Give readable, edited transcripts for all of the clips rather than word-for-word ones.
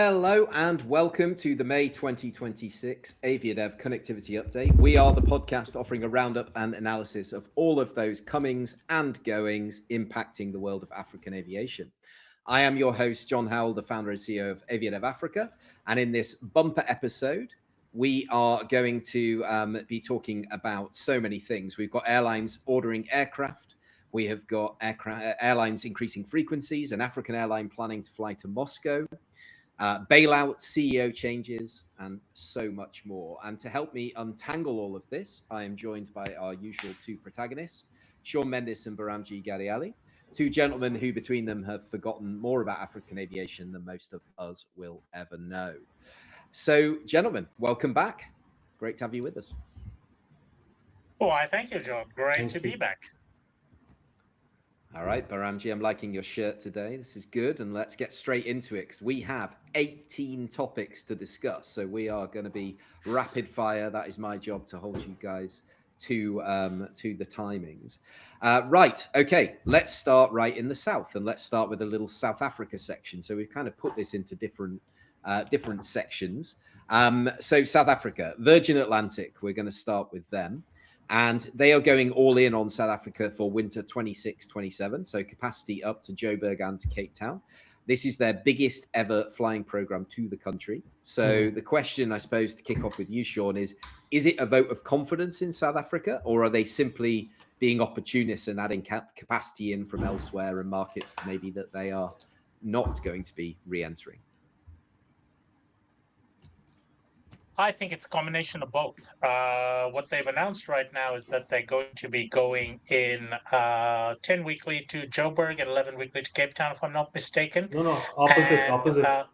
Hello and welcome to the May 2026 AviaDev Connectivity Update. We are the podcast offering a roundup and analysis of all of those comings and goings impacting the world of African aviation. I am your host, Jon Howell, the founder and CEO of AviaDev Africa. And in this bumper episode, we are going to be talking about so many things. We've got airlines ordering aircraft. We have got airlines increasing frequencies, an African airline planning to fly to Moscow, bailout, CEO changes, and so much more. And to help me untangle all of this, I am joined by our usual two protagonists, Mendis and Behramjee Ghadially, two gentlemen who between them have forgotten more about African aviation than most of us will ever know. So, gentlemen, welcome back. Great to have you with us. Oh, I thank you, John. Great to be back. All right, Behramjee, I'm liking your shirt today. This is good. And let's get straight into it because we have 18 topics to discuss. So we are going to be rapid fire. That is my job, to hold you guys to the timings. Right. OK, let's start right in the south, and let's start with a little South Africa section. So we've kind of put this into different sections. So South Africa, Virgin Atlantic, we're going to start with them. And they are going all in on South Africa for winter 26-27. So capacity up to Joburg and to Cape Town. This is their biggest ever flying program to the country. So the question, I suppose, to kick off with you, Sean, is it a vote of confidence in South Africa, or are they simply being opportunists and adding capacity in from elsewhere and markets maybe that they are not going to be re-entering? I think it's a combination of both. What they've announced right now is that they're going to be going in 10 weekly to Joburg and 11 weekly to Cape Town, if I'm not mistaken. No, opposite.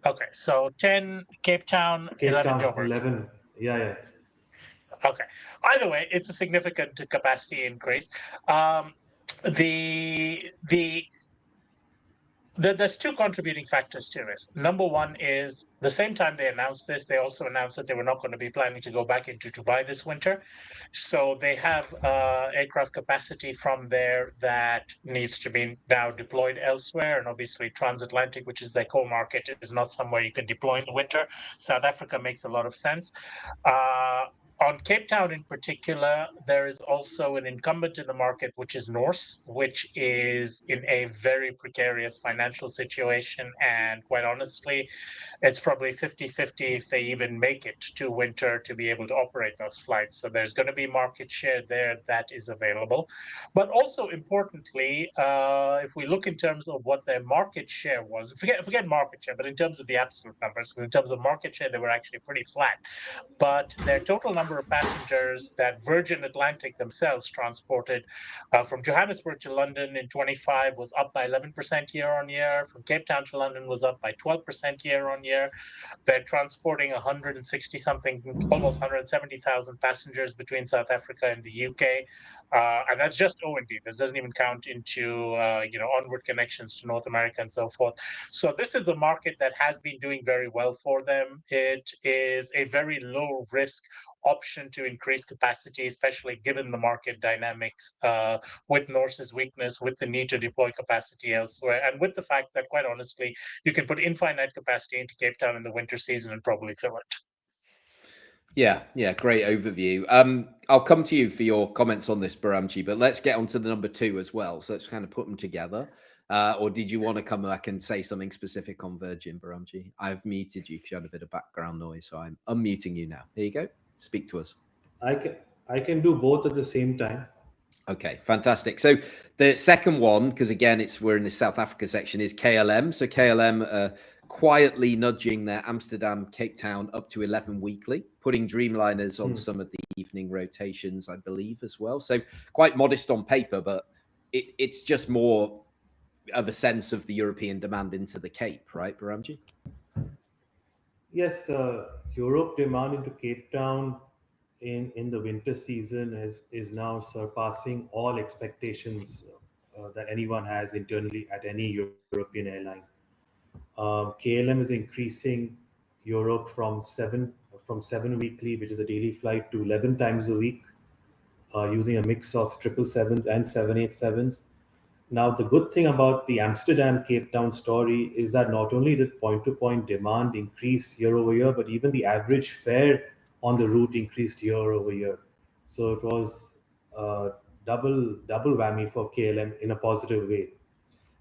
Okay, so 10 Cape Town, 11 Joburg. 11, yeah. Okay. Either way, it's a significant capacity increase. There's two contributing factors to this. Number one is the same time they announced this, they also announced that they were not going to be planning to go back into Dubai this winter. So they have aircraft capacity from there that needs to be now deployed elsewhere. And obviously transatlantic, which is their core market, is not somewhere you can deploy in the winter. South Africa makes a lot of sense. On Cape Town in particular, there is also an incumbent in the market, which is Norse, which is in a very precarious financial situation. And quite honestly, it's probably 50-50 if they even make it to winter to be able to operate those flights. So there's going to be market share there that is available. But also importantly, if we look in terms of what their market share was, forget market share, but in terms of the absolute numbers, because in terms of market share, they were actually pretty flat. But their total number of passengers that Virgin Atlantic themselves transported from Johannesburg to London in 25 was up by 11% year on year. From Cape Town to London was up by 12% year on year. They're transporting 160 something, almost 170,000 passengers between South Africa and the UK. And that's just O&D. This doesn't even count into onward connections to North America and so forth. So this is a market that has been doing very well for them. It is a very low risk option to increase capacity, especially given the market dynamics, with Norse's weakness, with the need to deploy capacity elsewhere, and with the fact that, quite honestly, you can put infinite capacity into Cape Town in the winter season and probably fill it. Yeah, great overview. I'll come to you for your comments on this, Behramjee, but let's get on to the number two as well. So let's kind of put them together. Or did you want to come back and say something specific on Virgin, Behramjee? I've muted you because you had a bit of background noise, so I'm unmuting you now. Here you go. Speak to us. I can do both at the same time. Okay, fantastic. So the second one, because again, we're in the South Africa section, is KLM. So KLM quietly nudging their Amsterdam, Cape Town up to 11 weekly, putting Dreamliners on some of the evening rotations, I believe, as well. So quite modest on paper, but it's just more of a sense of the European demand into the Cape, right, Behramjee? Yes, Europe demand into Cape Town in the winter season is now surpassing all expectations that anyone has internally at any European airline. KLM is increasing Europe from seven weekly, which is a daily flight, to 11 times a week, using a mix of 777s and 787s. Now, the good thing about the Amsterdam Cape Town story is that not only did point-to-point demand increase year over year, but even the average fare on the route increased year over year. So it was double whammy for KLM in a positive way.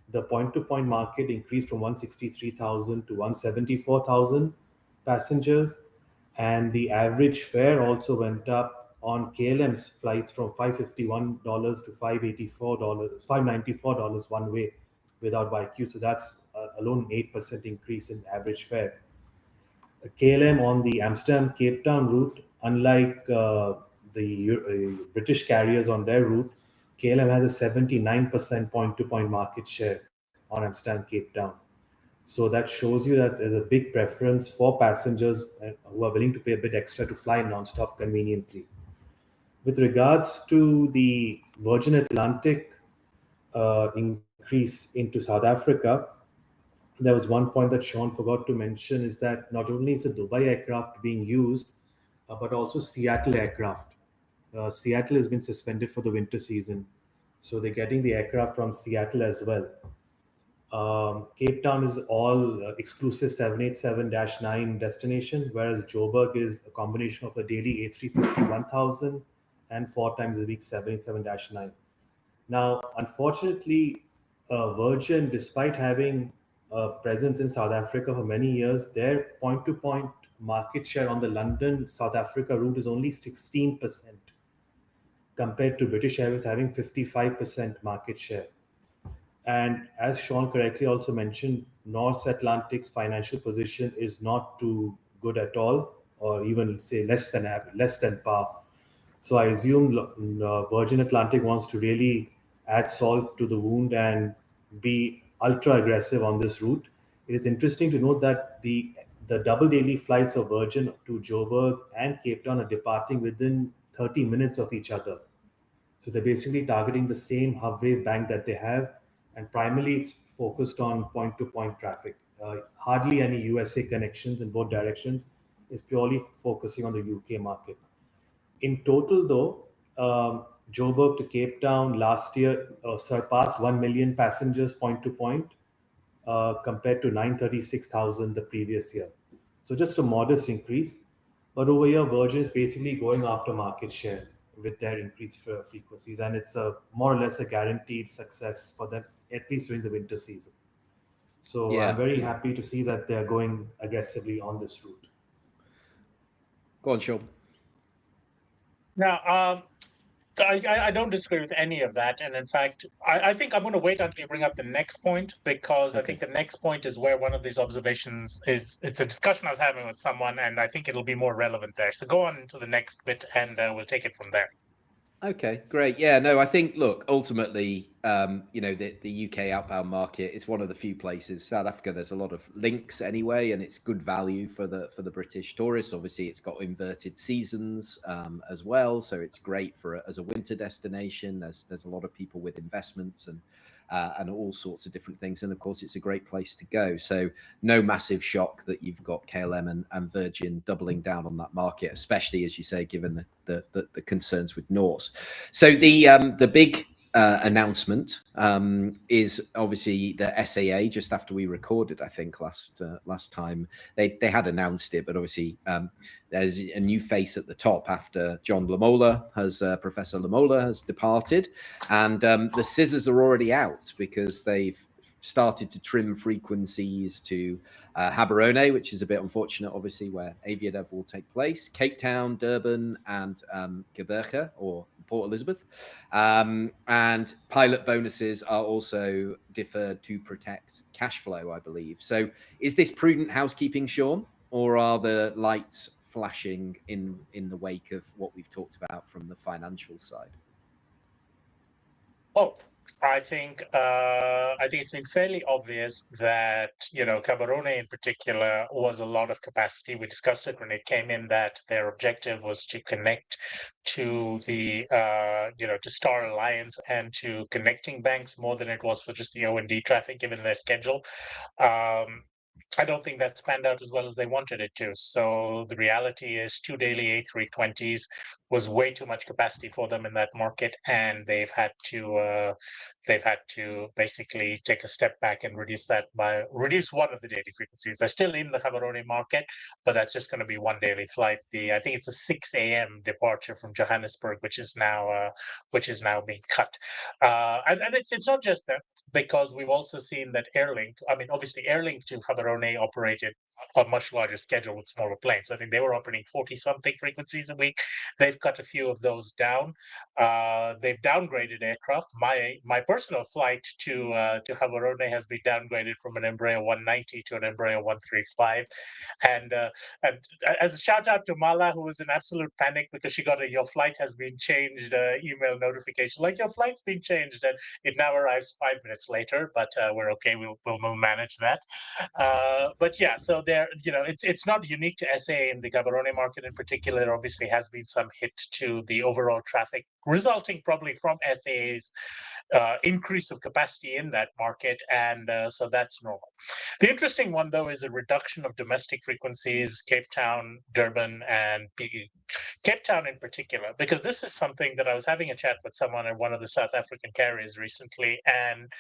The point-to-point market increased from 163,000 to 174,000 passengers, and the average fare also went up on KLM's flights from $551 to $594 one way without YQ. So that's alone an 8% increase in average fare. KLM on the Amsterdam Cape Town route, unlike the British carriers on their route, KLM has a 79% point to point market share on Amsterdam Cape Town. So that shows you that there's a big preference for passengers who are willing to pay a bit extra to fly non-stop conveniently. With regards to the Virgin Atlantic increase into South Africa, there was one point that Sean forgot to mention is that not only is the Dubai aircraft being used, but also Seattle aircraft. Seattle has been suspended for the winter season, so they're getting the aircraft from Seattle as well. Cape Town is all exclusive 787-9 destination, whereas Joburg is a combination of a daily A350 1000 and 4 times a week 787-9. Now, unfortunately, Virgin, despite having a presence in South Africa for many years, their point-to-point market share on the London-South Africa route is only 16%, compared to British Airways having 55% market share. And as Sean correctly also mentioned, North Atlantic's financial position is not too good at all, or even say less than par. So I assume Virgin Atlantic wants to really add salt to the wound and be ultra aggressive on this route. It is interesting to note that the double daily flights of Virgin to Joburg and Cape Town are departing within 30 minutes of each other. So they're basically targeting the same hub wave bank that they have, and primarily it's focused on point-to-point traffic. Hardly any USA connections in both directions. It's purely focusing on the UK market. In total, though, Joburg to Cape Town last year surpassed 1 million passengers point-to-point, compared to 936,000 the previous year. So just a modest increase. But over here, Virgin is basically going after market share with their increased frequencies, and it's more or less a guaranteed success for them, at least during the winter season. So Yeah. I'm very happy to see that they're going aggressively on this route. Go on, Sean. Now, I don't disagree with any of that. And in fact, I think I'm going to wait until you bring up the next point, because I think the next point is where one of these observations is. It's a discussion I was having with someone, and I think it'll be more relevant there. So go on to the next bit, and we'll take it from there. Okay, great. Yeah, no, I think, look, ultimately, the UK outbound market is one of the few places. South Africa, there's a lot of links anyway, and it's good value for the British tourists. Obviously, it's got inverted seasons as well, so it's great as a winter destination. There's a lot of people with investments and all sorts of different things, and of course, it's a great place to go. So no massive shock that you've got KLM and Virgin doubling down on that market, especially, as you say, given the concerns with Norse. So the big announcement is obviously the SAA. Just after we recorded, I think last time they had announced it, but obviously there's a new face at the top after Professor Lamola has departed, and the scissors are already out because they've started to trim frequencies to Gaborone, which is a bit unfortunate, obviously, where AviaDev will take place, Cape Town, Durban, and Gqeberha, or Port Elizabeth. And pilot bonuses are also deferred to protect cash flow, I believe. So is this prudent housekeeping, Sean, or are the lights flashing in the wake of what we've talked about from the financial side? Both. I think it's been fairly obvious that Gaborone in particular was a lot of capacity. We discussed it when it came in that their objective was to connect to the to Star Alliance and to connecting banks more than it was for just the O&D traffic, given their schedule. I don't think that's panned out as well as they wanted it to. So the reality is 2 daily A320s was way too much capacity for them in that market, and they've had to basically take a step back and reduce one of the daily frequencies. They're still in the Gaborone market, but that's just going to be one daily flight. I think it's a 6 a.m. departure from Johannesburg, which is now being cut. And it's not just that, because we've also seen that Airlink, I mean, obviously Airlink to Gaborone operated a much larger schedule with smaller planes. I think they were operating 40-something frequencies a week. They've cut a few of those down. They've downgraded aircraft. My personal flight to Gaborone has been downgraded from an Embraer 190 to an Embraer 135. And as a shout out to Mala, who was in absolute panic because she got your flight has been changed email notification, like your flight's been changed, and it now arrives 5 minutes later, but we're okay. We'll manage that. But yeah, so there, it's not unique to SA. In the Gaborone market in particular, there obviously has been some hit to the overall traffic, resulting probably from SA's increase of capacity in that market, and so that's normal. The interesting one, though, is a reduction of domestic frequencies, Cape Town, Durban, and Cape Town in particular, because this is something that I was having a chat with someone at one of the South African carriers recently, and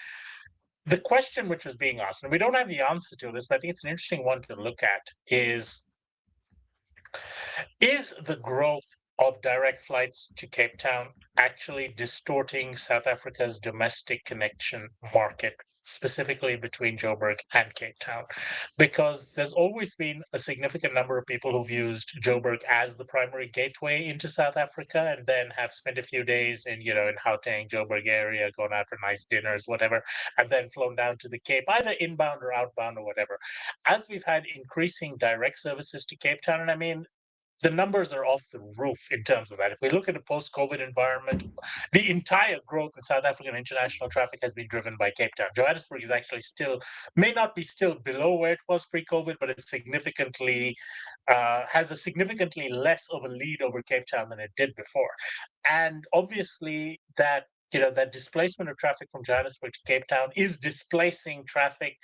the question which was being asked, and we don't have the answer to this, but I think it's an interesting one to look at, is the growth of direct flights to Cape Town actually distorting South Africa's domestic connection market, specifically between Joburg and Cape Town? Because there's always been a significant number of people who've used Joburg as the primary gateway into South Africa, and then have spent a few days in Gauteng, Joburg area, gone out for nice dinners, whatever, and then flown down to the Cape, either inbound or outbound or whatever. As we've had increasing direct services to Cape Town, and I mean, the numbers are off the roof in terms of that. If we look at a post-COVID environment, the entire growth in South African international traffic has been driven by Cape Town. Johannesburg is actually may not be still below where it was pre-COVID, but it's significantly has a significantly less of a lead over Cape Town than it did before. And obviously that displacement of traffic from Johannesburg to Cape Town is displacing traffic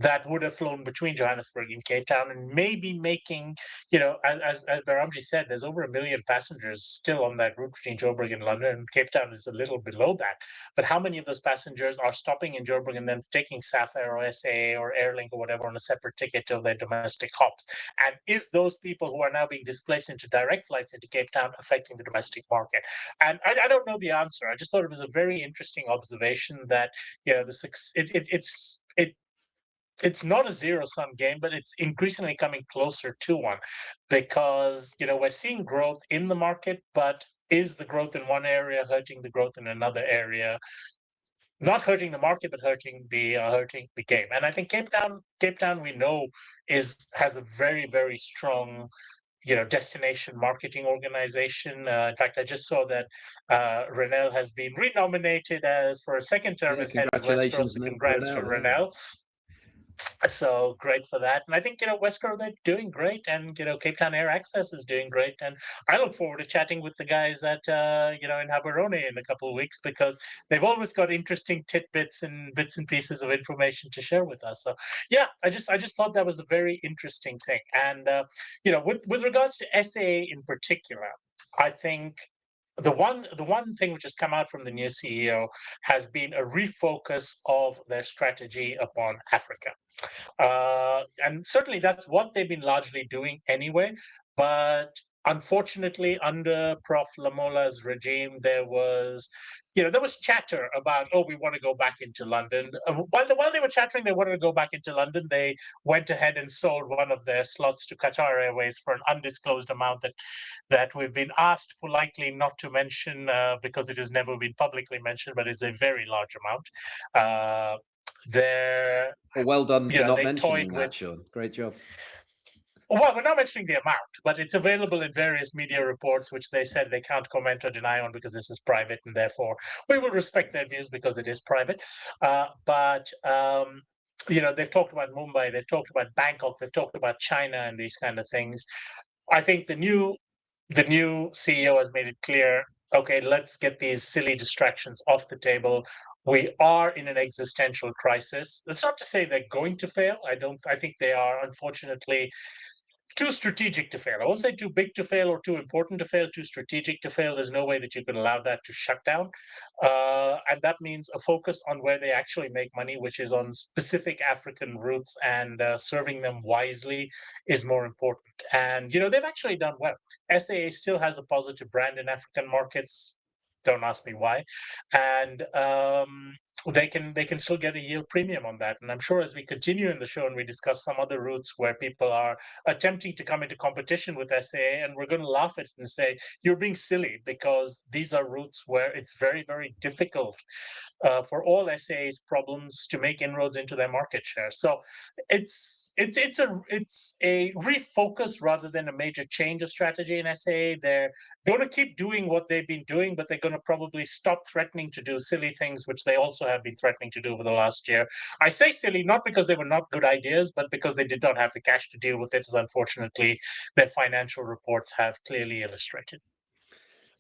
that would have flown between Johannesburg and Cape Town, and maybe making, as Behramjee said, there's over 1 million passengers still on that route between Joburg and London, and Cape Town is a little below that. But how many of those passengers are stopping in Joburg and then taking Sapphire or SA or Airlink or whatever on a separate ticket to their domestic hops? And is those people who are now being displaced into direct flights into Cape Town affecting the domestic market? And I don't know the answer. I just thought it was a very interesting observation that, it's not a zero-sum game, but it's increasingly coming closer to one, because we're seeing growth in the market, but is the growth in one area hurting the growth in another area? Not hurting the market, but hurting the game. And I think Cape Town, we know, has a very, very strong destination marketing organization. In fact, I just saw that Renel has been renominated for a second term as head of West Coast. Congrats to Renel. So great for that. And I think, West Coast, they're doing great, and, Cape Town Air Access is doing great. And I look forward to chatting with the guys at, in Gaborone in a couple of weeks, because they've always got interesting tidbits and bits and pieces of information to share with us. So yeah, I just thought that was a very interesting thing. And, with regards to SA in particular, I think the one thing which has come out from the new CEO has been a refocus of their strategy upon Africa. And certainly that's what they've been largely doing anyway. But unfortunately, under Prof. Lamola's regime, there was chatter about, we want to go back into London. While they were chattering, they wanted to go back into London, they went ahead and sold one of their slots to Qatar Airways for an undisclosed amount that we've been asked politely not to mention, because it has never been publicly mentioned, but it's a very large amount. Well done for not mentioning that, Sean. Great job. Well, we're not mentioning the amount, but it's available in various media reports, which they said they can't comment or deny on because this is private, and therefore we will respect their views because it is private. But they've talked about Mumbai, they've talked about Bangkok, they've talked about China and these kind of things. I think the new CEO has made it clear, okay, let's get these silly distractions off the table. We are in an existential crisis. That's not to say they're going to fail. I think they are, unfortunately, too strategic to fail. I won't say too big to fail or too important to fail, too strategic to fail. There's no way that you can allow that to shut down. And that means a focus on where they actually make money, which is on specific African routes, and serving them wisely is more important. And, they've actually done well. SAA still has a positive brand in African markets. Don't ask me why. And they can still get a yield premium on that. And I'm sure as we continue in the show and we discuss some other routes where people are attempting to come into competition with SAA, and we're going to laugh at it and say, you're being silly, because these are routes where it's very, very difficult for all SAA's problems to make inroads into their market share. So it's a refocus rather than a major change of strategy in SAA. They're going to keep doing what they've been doing, but they're going to probably stop threatening to do silly things, which they also have been threatening to do over the last year. I say silly not because they were not good ideas, but because they did not have the cash to deal with it, as unfortunately their financial reports have clearly illustrated.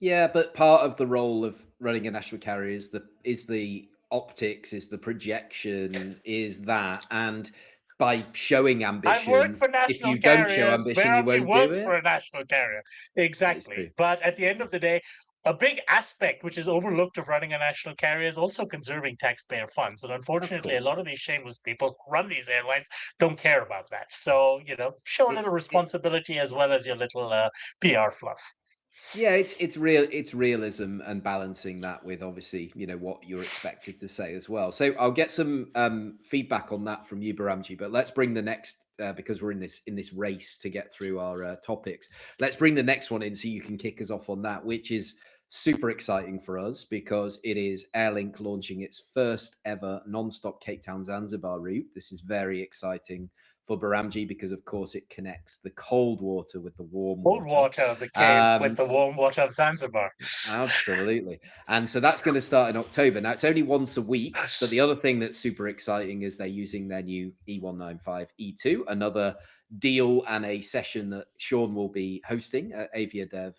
Yeah, but part of the role of running a national carrier is the optics, is the projection, is that, and by showing ambition, I've worked for national if you carriers, don't show ambition, you won't do works it. for a national carrier, exactly. But at the end of the day, a big aspect which is overlooked of running a national carrier is also conserving taxpayer funds. And unfortunately, a lot of these shameless people who run these airlines don't care about that. So, show a little responsibility as well as your little PR fluff. Yeah, it's realism and balancing that with obviously, what you're expected to say as well. So I'll get some feedback on that from you, Behramjee, but let's bring the next because we're in this race to get through our topics. Let's bring the next one in so you can kick us off on that, which is super exciting for us because it is Airlink launching its first ever non-stop Cape Town Zanzibar route. This is very exciting for Behramjee because, of course, it connects the cold water with the warm water. Cold water of the Cape with the warm water of Zanzibar. Absolutely. And so that's going to start in October. Now, it's only once a week, but the other thing that's super exciting is they're using their new E195 E2, another deal and a session that Sean will be hosting at AviaDev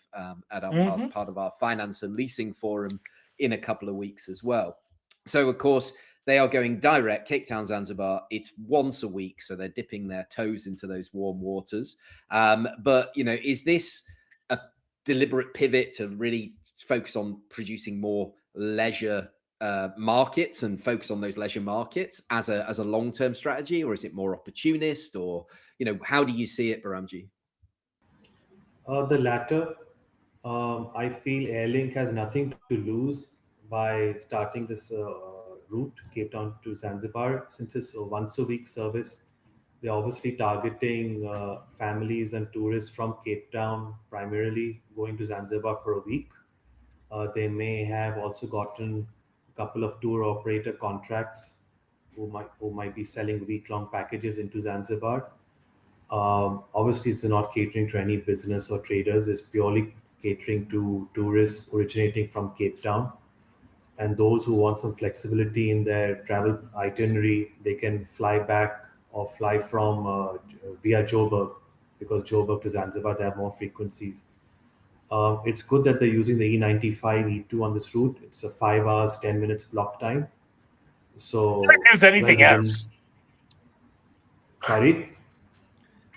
at our part of our finance and leasing forum in a couple of weeks as well. So, of course, they are going direct, Cape Town, Zanzibar. It's once a week, so they're dipping their toes into those warm waters. But, is this a deliberate pivot to really focus on producing more leisure markets and focus on those leisure markets as a long-term strategy, or is it more opportunist, or, how do you see it, Behramjee? The latter. I feel Airlink has nothing to lose by starting this route, Cape Town to Zanzibar. Since it's a once-a-week service, they're obviously targeting families and tourists from Cape Town, primarily going to Zanzibar for a week. They may have also gotten a couple of tour operator contracts who might be selling week-long packages into Zanzibar. Obviously, it's not catering to any business or traders. It's purely catering to tourists originating from Cape Town. And those who want some flexibility in their travel itinerary, they can fly back or fly from via Joburg, because Joburg to Zanzibar, they have more frequencies. It's good that they're using the E95 E2 on this route. It's a 5 hours, 10 minutes block time. So they can't use anything else. Sorry?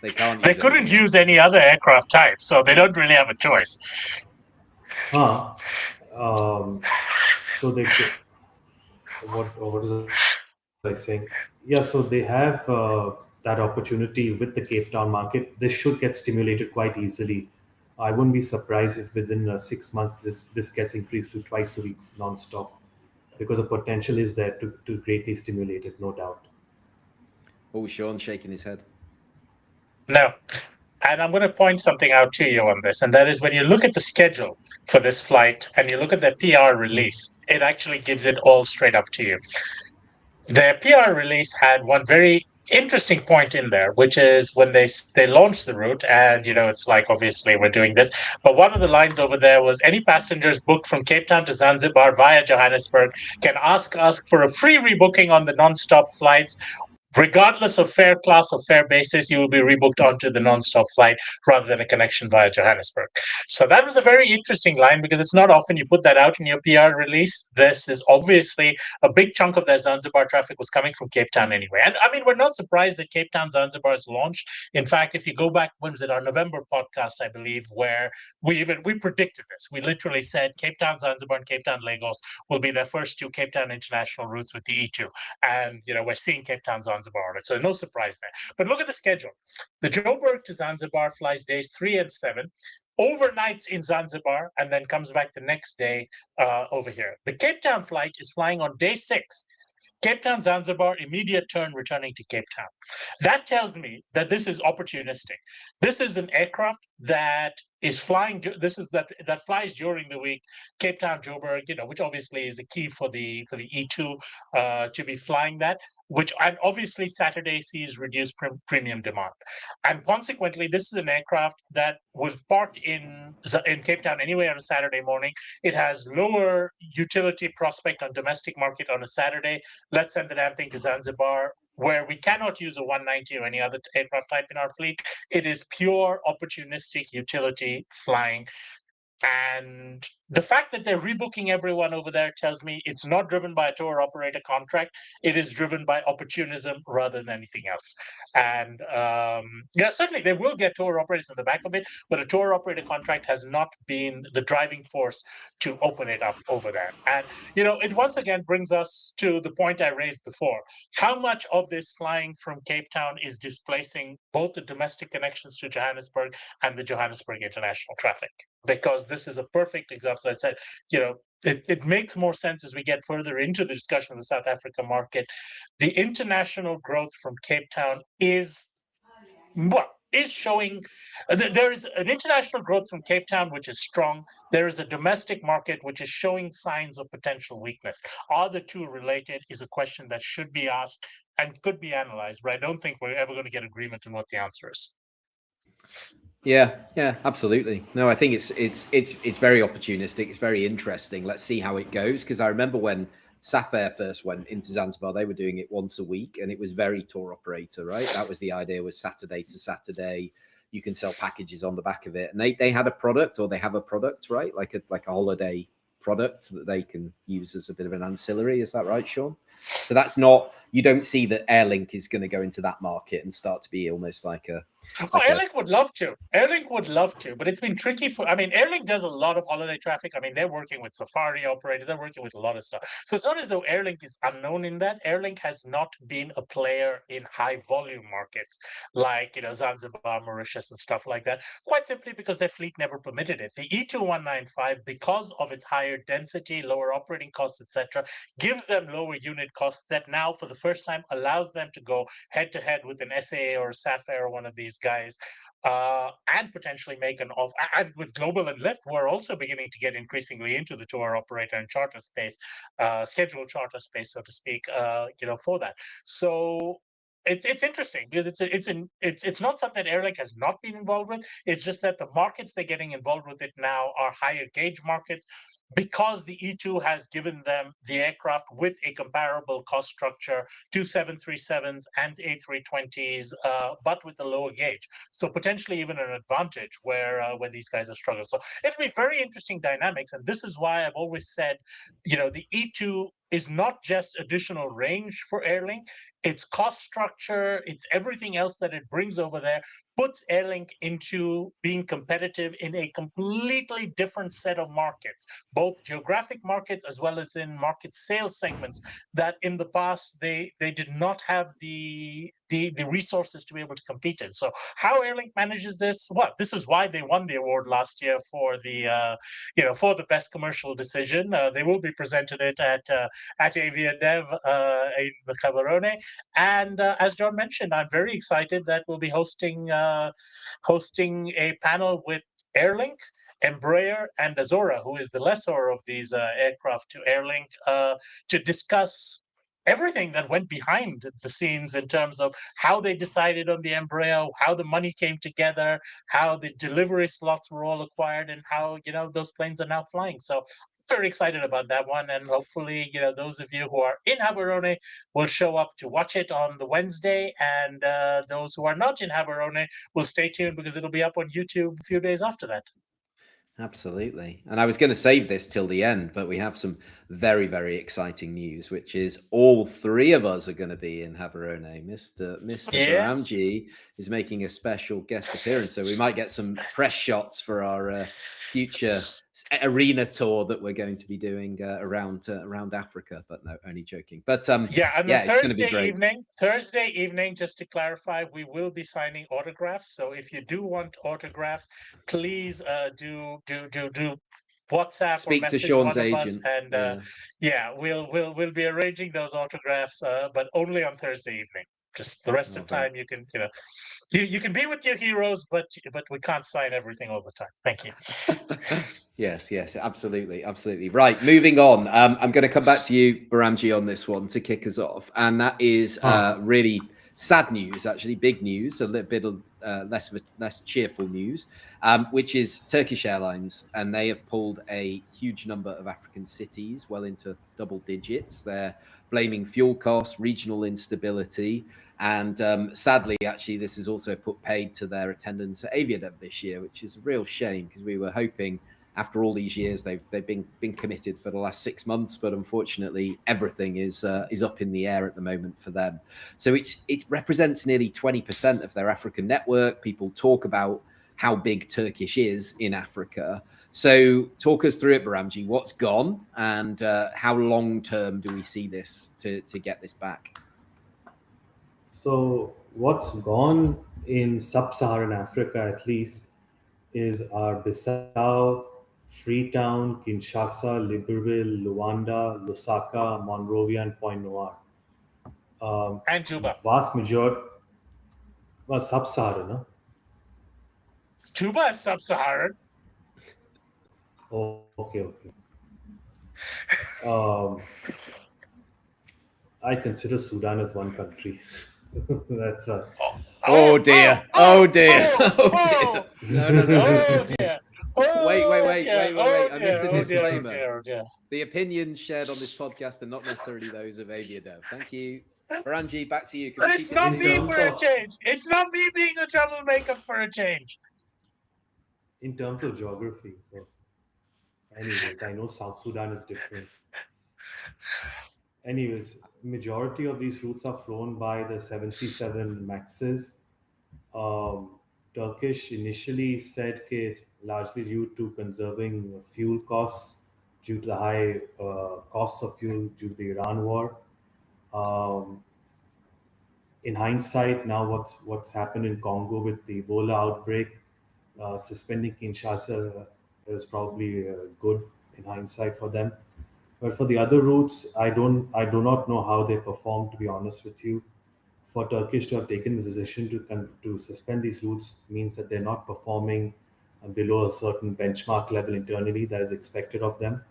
They can't. They couldn't use any other aircraft type, so they don't really have a choice. So they could, what was I saying? Yeah, so they have that opportunity with the Cape Town market. This should get stimulated quite easily. I wouldn't be surprised if within 6 months this gets increased to twice a week non-stop, because the potential is there to greatly stimulate it, no doubt. Oh, Sean shaking his head. No. And I'm going to point something out to you on this, and that is when you look at the schedule for this flight and you look at their PR release, it actually gives it all straight up to you. Their PR release had one very interesting point in there, which is when they launched the route, and it's like, obviously we're doing this, but one of the lines over there was, any passengers booked from Cape Town to Zanzibar via Johannesburg can ask for a free rebooking on the non-stop flights regardless of fare class or fare basis, you will be rebooked onto the nonstop flight rather than a connection via Johannesburg. So that was a very interesting line, because it's not often you put that out in your PR release. This is obviously a big chunk of their Zanzibar traffic was coming from Cape Town anyway. And I mean, we're not surprised that Cape Town Zanzibar is launched. In fact, if you go back, when was it, our November podcast, I believe, where we predicted this. We literally said Cape Town Zanzibar and Cape Town Lagos will be their first two Cape Town international routes with the E2. And, we're seeing Cape Town Zanzibar on it. So no surprise there. But look at the schedule. The Joburg to Zanzibar flies days 3 and 7, overnights in Zanzibar, and then comes back the next day over here. The Cape Town flight is flying on day 6. Cape Town, Zanzibar, immediate turn returning to Cape Town. That tells me that this is opportunistic. This is an aircraft that is flying. That flies during the week. Cape Town, Joburg, which obviously is a key for the E2 to be flying that. And obviously Saturday sees reduced premium demand, and consequently, this is an aircraft that was parked in Cape Town anyway on a Saturday morning. It has lower utility prospect on domestic market on a Saturday. Let's send the damn thing to Zanzibar, where we cannot use a 190 or any other aircraft type in our fleet. It is pure opportunistic utility flying. And the fact that they're rebooking everyone over there tells me it's not driven by a tour operator contract. It is driven by opportunism rather than anything else. And certainly they will get tour operators in the back of it, but a tour operator contract has not been the driving force to open it up over there. And, it once again brings us to the point I raised before. How much of this flying from Cape Town is displacing both the domestic connections to Johannesburg and the Johannesburg international traffic? Because this is a perfect example. So I said, it makes more sense as we get further into the discussion of the South Africa market. The international growth from Cape Town is showing. There is an international growth from Cape Town, which is strong. There is a domestic market, which is showing signs of potential weakness. Are the two related is a question that should be asked and could be analyzed, but I don't think we're ever going to get agreement on what the answer is. Yeah, absolutely. No, I think it's very opportunistic. It's very interesting. Let's see how it goes, because I remember when Safair first went into Zanzibar, they were doing it once a week, and it was very tour operator, right? That was the idea, was Saturday to Saturday. You can sell packages on the back of it, and they had a product, or they have a product, right? Like a holiday product that they can use as a bit of an ancillary. Is that right, Sean? So that's not, you don't see that Airlink is going to go into that market and start to be almost like a... Airlink would love to. Airlink would love to, but it's been tricky Airlink does a lot of holiday traffic. They're working with safari operators. They're working with a lot of stuff. So it's not as though Airlink is unknown in that. Airlink has not been a player in high volume markets like, Zanzibar, Mauritius and stuff like that, quite simply because their fleet never permitted it. The E2195, because of its higher density, lower operating costs, etc., gives them lower unit costs that now for the first time allows them to go head to head with an SAA or a Safair or one of these guys, and potentially make an offer. And with Global and Lyft, we're also beginning to get increasingly into the tour operator and charter space, scheduled charter space, so to speak, for that. So it's interesting, because it's not something Airlink has not been involved with. It's just that the markets they're getting involved with it now are higher gauge markets, because the E2 has given them the aircraft with a comparable cost structure to 737s and A320s, but with a lower gauge. So potentially even an advantage where these guys are struggling. So it'll be very interesting dynamics. And this is why I've always said, the E2 is not just additional range for Airlink. Its cost structure, it's everything else that it brings over there, puts Airlink into being competitive in a completely different set of markets, both geographic markets as well as in market sales segments that in the past they did not have the resources to be able to compete in. So how Airlink manages this? Well, this is why they won the award last year for the for the best commercial decision. They will be presented it at AviaDev in the Gaborone. And as John mentioned, I'm very excited that we'll be hosting a panel with Airlink, Embraer, and Azora, who is the lessor of these aircraft to Airlink, to discuss everything that went behind the scenes in terms of how they decided on the Embraer, how the money came together, how the delivery slots were all acquired, and how those planes are now flying. So very excited about that one, and hopefully, those of you who are in Gaborone will show up to watch it on the Wednesday, and those who are not in Gaborone will stay tuned because it'll be up on YouTube a few days after that. Absolutely. And I was going to save this till the end, but we have some very, very exciting news, which is all three of us are going to be in Gaborone. Mr. Yes. Behramjee is making a special guest appearance, so we might get some press shots for our future arena tour that we're going to be doing around Africa. But no, only joking. But it's going to be great. Thursday evening, just to clarify, we will be signing autographs. So if you do want autographs, please do WhatsApp Speak or message to Sean's one of agent. us, and we'll be arranging those autographs, but only on Thursday evening. Just the rest of the time, you can you can be with your heroes, but we can't sign everything all the time. Thank you. Yes, absolutely. Right, moving on. I'm going to come back to you, Behramjee, on this one to kick us off, and that is really sad news, actually, big news, a little bit of less cheerful news, which is Turkish Airlines, and they have pulled a huge number of African cities, well into double digits. They're blaming fuel costs, regional instability, and sadly, actually, this has also put paid to their attendance at AviaDev this year, which is a real shame because we were hoping, after all these years, they've been committed for the last 6 months, but unfortunately, everything is up in the air at the moment for them. So it represents nearly 20% of their African network. People talk about how big Turkish is in Africa. So talk us through it, Behramjee. What's gone, and how long term do we see this to get this back? So what's gone in sub-Saharan Africa, at least, is our Bissau, Freetown, Kinshasa, Libreville, Luanda, Lusaka, Monrovia, and Point Noir. And Juba. Vast majority. Well, sub-Saharan, huh? Juba is sub-Saharan. Oh, okay. I consider Sudan as one country. That's Oh dear! No. Oh dear! Wait! I missed the disclaimer. Oh dear. The opinions shared on this podcast are not necessarily those of AviaDev. Thank you, Behramjee. Back to you. But it's not me for a change. It's not me being a troublemaker for a change. In terms of geography, so anyways, I know South Sudan is different. Anyways, majority of these routes are flown by the 737 Maxes. Turkish initially said it's largely due to conserving fuel costs due to the high costs of fuel due to the Iran war. In hindsight, now what's happened in Congo with the Ebola outbreak, suspending Kinshasa is probably good in hindsight for them. But for the other routes, I do not know how they perform, to be honest with you. For Turkish to have taken the decision to suspend these routes means that they're not performing below a certain benchmark level internally that is expected of them.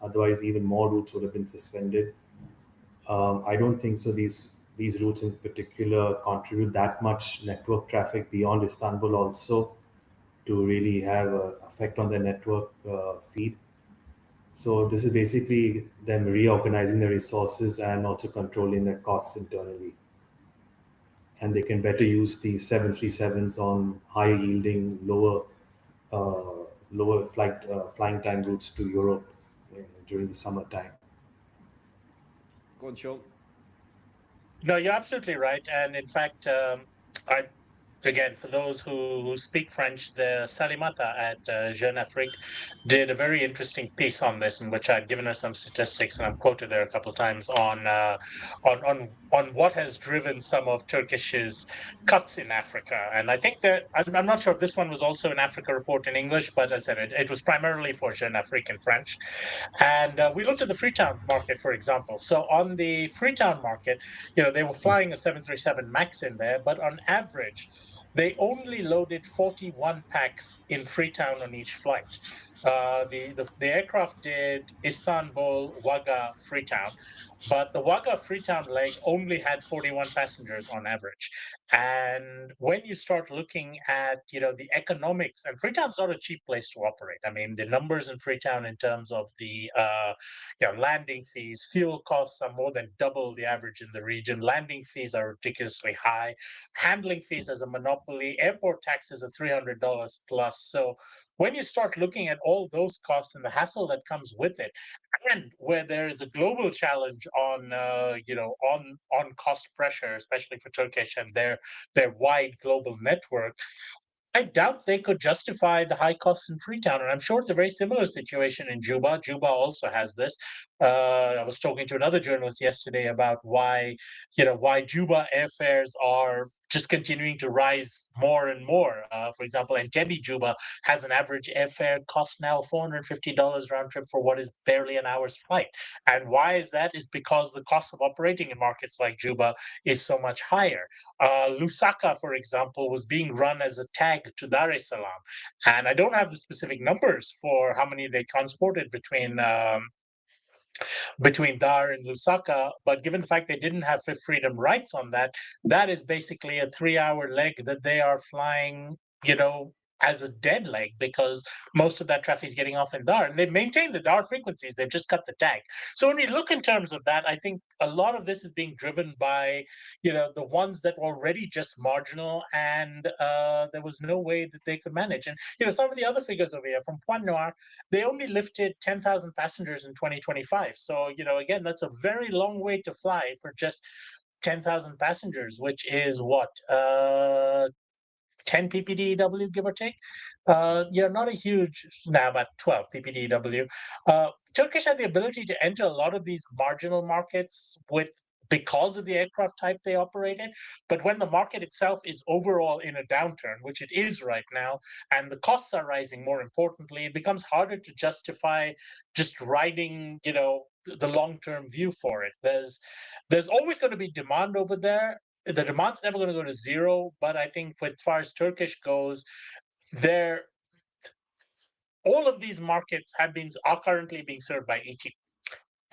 Otherwise, even more routes would have been suspended. I don't think so. These routes in particular contribute that much network traffic beyond Istanbul also to really have an effect on their network feed. So this is basically them reorganizing their resources and also controlling their costs internally. And they can better use these 737s on high yielding, lower flying time routes to Europe during the summertime. Go on, Sean. No, you're absolutely right. And in fact, again, for those who speak French, the Salimata at Jeune Afrique did a very interesting piece on this, in which I'd given her some statistics, and I've quoted there a couple of times on what has driven some of Turkish's cuts in Africa. And I think that I'm not sure if this one was also an Africa report in English, but as I said, it was primarily for Jeune Afrique in French. And we looked at the Freetown market, for example. So on the Freetown market, they were flying a 737 MAX in there, but on average, they only loaded 41 packs in Freetown on each flight. The aircraft did Istanbul, Wagga, Freetown, but the Wagga Freetown leg only had 41 passengers on average. And when you start looking at, the economics, and Freetown's not a cheap place to operate. I mean, the numbers in Freetown in terms of the, landing fees, fuel costs are more than double the average in the region. Landing fees are ridiculously high. Handling fees as a monopoly, airport taxes are $300 plus. So when you start looking at all those costs and the hassle that comes with it, and where there is a global challenge on on cost pressure, especially for Turkish and their wide global network, I doubt they could justify the high costs in Freetown. And I'm sure it's a very similar situation in Juba. Juba also has this. I was talking to another journalist yesterday about why Juba airfares are just continuing to rise more and more. For example, Entebbe Juba has an average airfare cost now $450 round trip for what is barely an hour's flight. And why is that? Is because the cost of operating in markets like Juba is so much higher. Lusaka, for example, was being run as a tag to Dar es Salaam. And I don't have the specific numbers for how many they transported between Dar and Lusaka, but given the fact they didn't have Fifth Freedom rights on that, that is basically a 3-hour leg that they are flying, as a dead leg, because most of that traffic is getting off in Dar. And they've maintained the Dar frequencies, they've just cut the tag. So when we look in terms of that, I think a lot of this is being driven by, the ones that were already just marginal, and there was no way that they could manage. And, some of the other figures over here from Pointe Noire, they only lifted 10,000 passengers in 2025. So, again, that's a very long way to fly for just 10,000 passengers, which is what? 10 ppdw, give or take. Not a huge, now about 12 ppdw. Turkish had the ability to enter a lot of these marginal markets because of the aircraft type they operated. But when the market itself is overall in a downturn, which it is right now, and the costs are rising, more importantly, it becomes harder to justify just riding, the long-term view for it. There's always going to be demand over there. The demand's never going to go to zero, but I think as far as Turkish goes, all of these markets are currently being served by ET.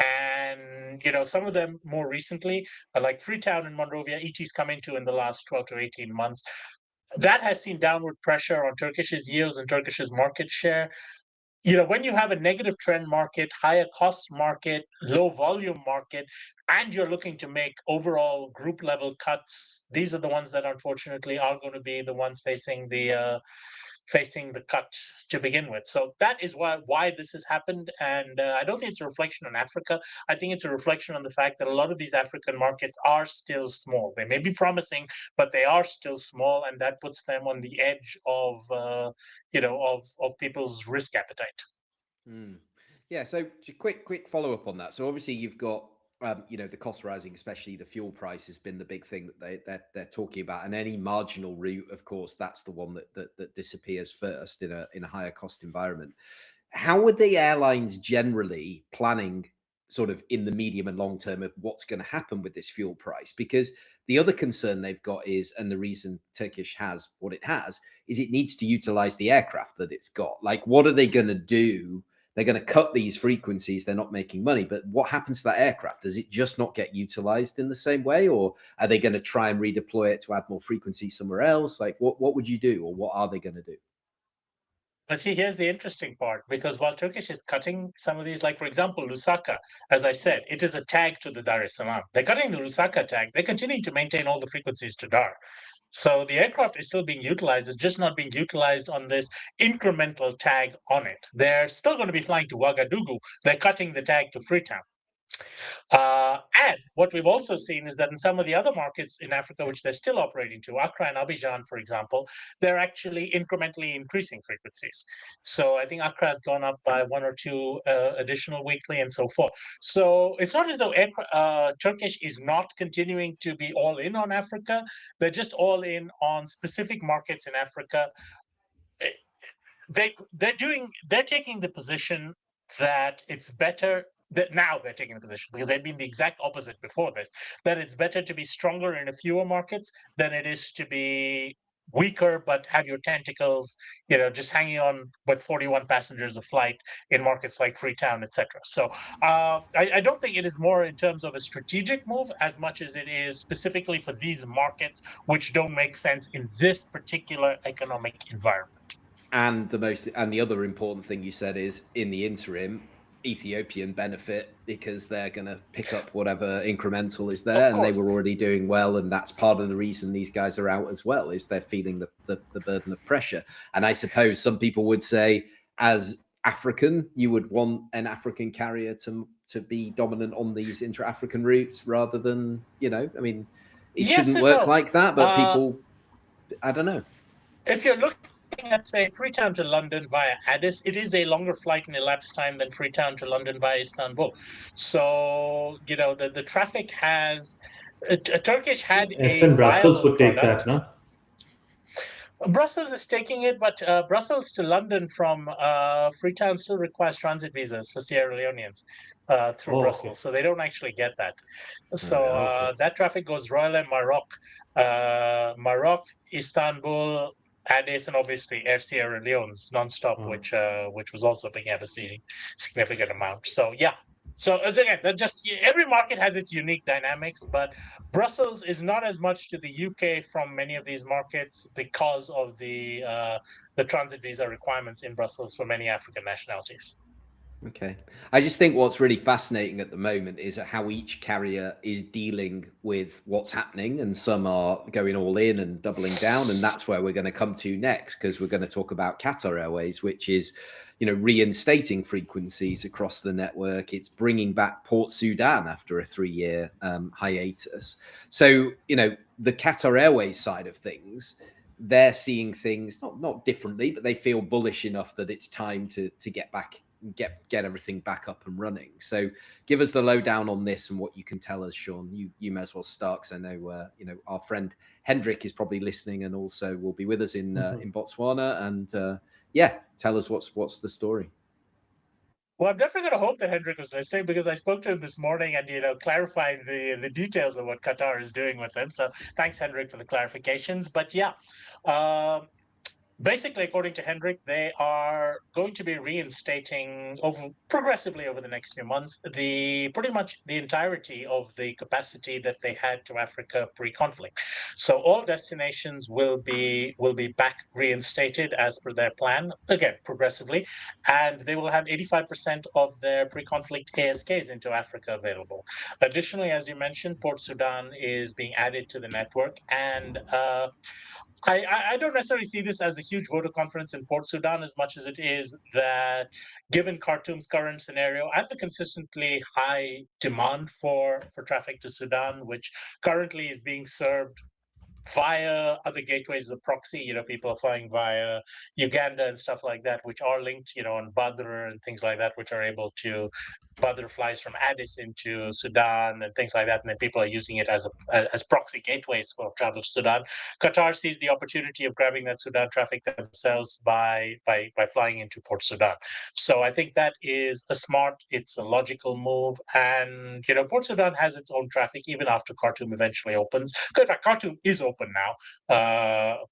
And some of them more recently, like Freetown and Monrovia, ET's come into in the last 12 to 18 months. That has seen downward pressure on Turkish's yields and Turkish's market share. When you have a negative trend market, higher cost market, low volume market, and you're looking to make overall group level cuts, these are the ones that unfortunately are going to be the ones facing the cut to begin with. So that is why this has happened. And I don't think it's a reflection on Africa. I think it's a reflection on the fact that a lot of these African markets are still small. They may be promising, but they are still small, and that puts them on the edge of people's risk appetite. Yeah. So quick follow up on that. So obviously you've got the cost rising, especially the fuel price, has been the big thing that they're talking about. And any marginal route, of course, that's the one that disappears first in a higher cost environment. How are the airlines generally planning sort of in the medium and long term of what's going to happen with this fuel price? Because the other concern they've got is, and the reason Turkish has what it has, is it needs to utilize the aircraft that it's got. Like, what are they going to do? They're going to cut these frequencies. They're not making money. But what happens to that aircraft? Does it just not get utilized in the same way? Or are they going to try and redeploy it to add more frequency somewhere else? Like, what would you do? Or what are they going to do? But see, here's the interesting part, because while Turkish is cutting some of these, like, for example, Lusaka, as I said, it is a tag to the Dar es Salaam. They're cutting the Lusaka tag. They're continuing to maintain all the frequencies to Dar. So the aircraft is still being utilized. It's just not being utilized on this incremental tag on it. They're still going to be flying to Ouagadougou. They're cutting the tag to Freetown. And what we've also seen is that in some of the other markets in Africa, which they're still operating to, Accra and Abidjan, for example, they're actually incrementally increasing frequencies. So I think Accra has gone up by 1 or 2 additional weekly and so forth. So it's not as though Turkish is not continuing to be all in on Africa. They're just all in on specific markets in Africa. They're taking the position that it's better that now they're taking the position, because they've been the exact opposite before this, that it's better to be stronger in a fewer markets than it is to be weaker, but have your tentacles, just hanging on with 41 passengers a flight in markets like Freetown, etc. So I don't think it is more in terms of a strategic move as much as it is specifically for these markets which don't make sense in this particular economic environment. And the other important thing you said is, in the interim, Ethiopian benefit because they're going to pick up whatever incremental is there, and they were already doing well, and that's part of the reason these guys are out as well, is they're feeling the burden of pressure. And I suppose some people would say, as African, you would want an African carrier to be dominant on these intra-African routes rather than, I mean, it shouldn't work like that, but people, I don't know. If you're looking at, say, Freetown to London via Addis, it is a longer flight in elapsed time than Freetown to London via Istanbul. So, the traffic has... Turkish had and Brussels would take that, no? Brussels is taking it, but Brussels to London from Freetown still requires transit visas for Sierra Leoneans through Brussels. Okay. So they don't actually get that. So that traffic goes Royal Air Maroc, Istanbul, Addis, and obviously Air Sierra Leone's nonstop, which was also picking up a significant amount. So yeah. So as again, that just every market has its unique dynamics, but Brussels is not as much to the UK from many of these markets because of the transit visa requirements in Brussels for many African nationalities. Okay. I just think what's really fascinating at the moment is how each carrier is dealing with what's happening, and some are going all in and doubling down. And that's where we're going to come to next, because we're going to talk about Qatar Airways, which is, reinstating frequencies across the network. It's bringing back Port Sudan after a 3-year hiatus. So, the Qatar Airways side of things, they're seeing things not differently, but they feel bullish enough that it's time to get everything back up and running. So give us the lowdown on this and what you can tell us, Sean. You may as well start, because I know our friend Hendrik is probably listening and also will be with us in Botswana. And tell us what's the story. Well, I'm definitely going to hope that Hendrik was listening, because I spoke to him this morning and, clarifying the details of what Qatar is doing with them. So thanks, Hendrik, for the clarifications. But yeah, basically, according to Hendrik, they are going to be reinstating progressively over the next few months pretty much the entirety of the capacity that they had to Africa pre-conflict. So all destinations will be back reinstated as per their plan, again progressively, and they will have 85% of their pre-conflict ASKs into Africa available. Additionally, as you mentioned, Port Sudan is being added to the network, and I don't necessarily see this as a huge voter conference in Port Sudan as much as it is that, given Khartoum's current scenario and the consistently high demand for traffic to Sudan, which currently is being served via other gateways as a proxy, people are flying via Uganda and stuff like that, which are linked, on Badr and things like that, which are able to... Badr flies from Addis into Sudan and things like that, and then people are using it as proxy gateways for travel to Sudan. Qatar sees the opportunity of grabbing that Sudan traffic themselves by flying into Port Sudan. So I think that is it's a logical move, and Port Sudan has its own traffic even after Khartoum eventually opens. In fact, Khartoum is open now,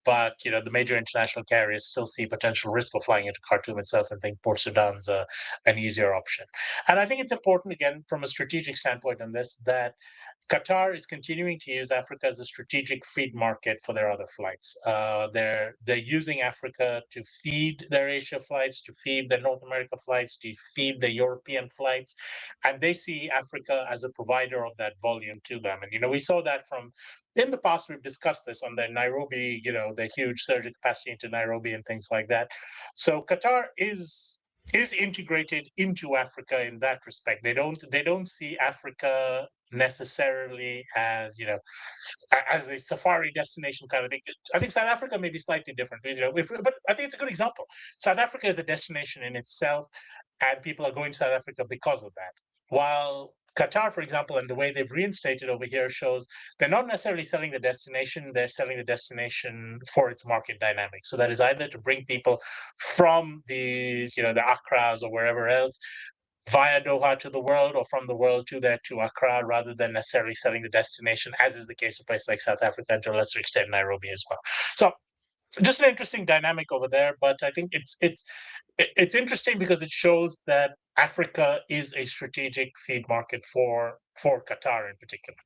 but the major international carriers still see potential risk of flying into Khartoum itself and think Port Sudan's an easier option. And I think it's important, again, from a strategic standpoint on this, that Qatar is continuing to use Africa as a strategic feed market for their other flights. They're using Africa to feed their Asia flights, to feed their North America flights, to feed the European flights, and they see Africa as a provider of that volume to them. And we saw that in the past. We've discussed this on their Nairobi, the huge surge of capacity into Nairobi and things like that. So Qatar is integrated into Africa in that respect. They don't see Africa necessarily as as a safari destination kind of thing. I think South Africa may be slightly different, but I think it's a good example. South Africa is a destination in itself, and people are going to South Africa because of that. While Qatar, for example, and the way they've reinstated over here shows they're not necessarily selling the destination, they're selling the destination for its market dynamics. So that is either to bring people from these, the Accras or wherever else, via Doha to the world, or from the world to Accra, rather than necessarily selling the destination, as is the case with places like South Africa and to a lesser extent Nairobi as well. So just an interesting dynamic over there. But I think it's interesting because it shows that Africa is a strategic feed market for Qatar in particular.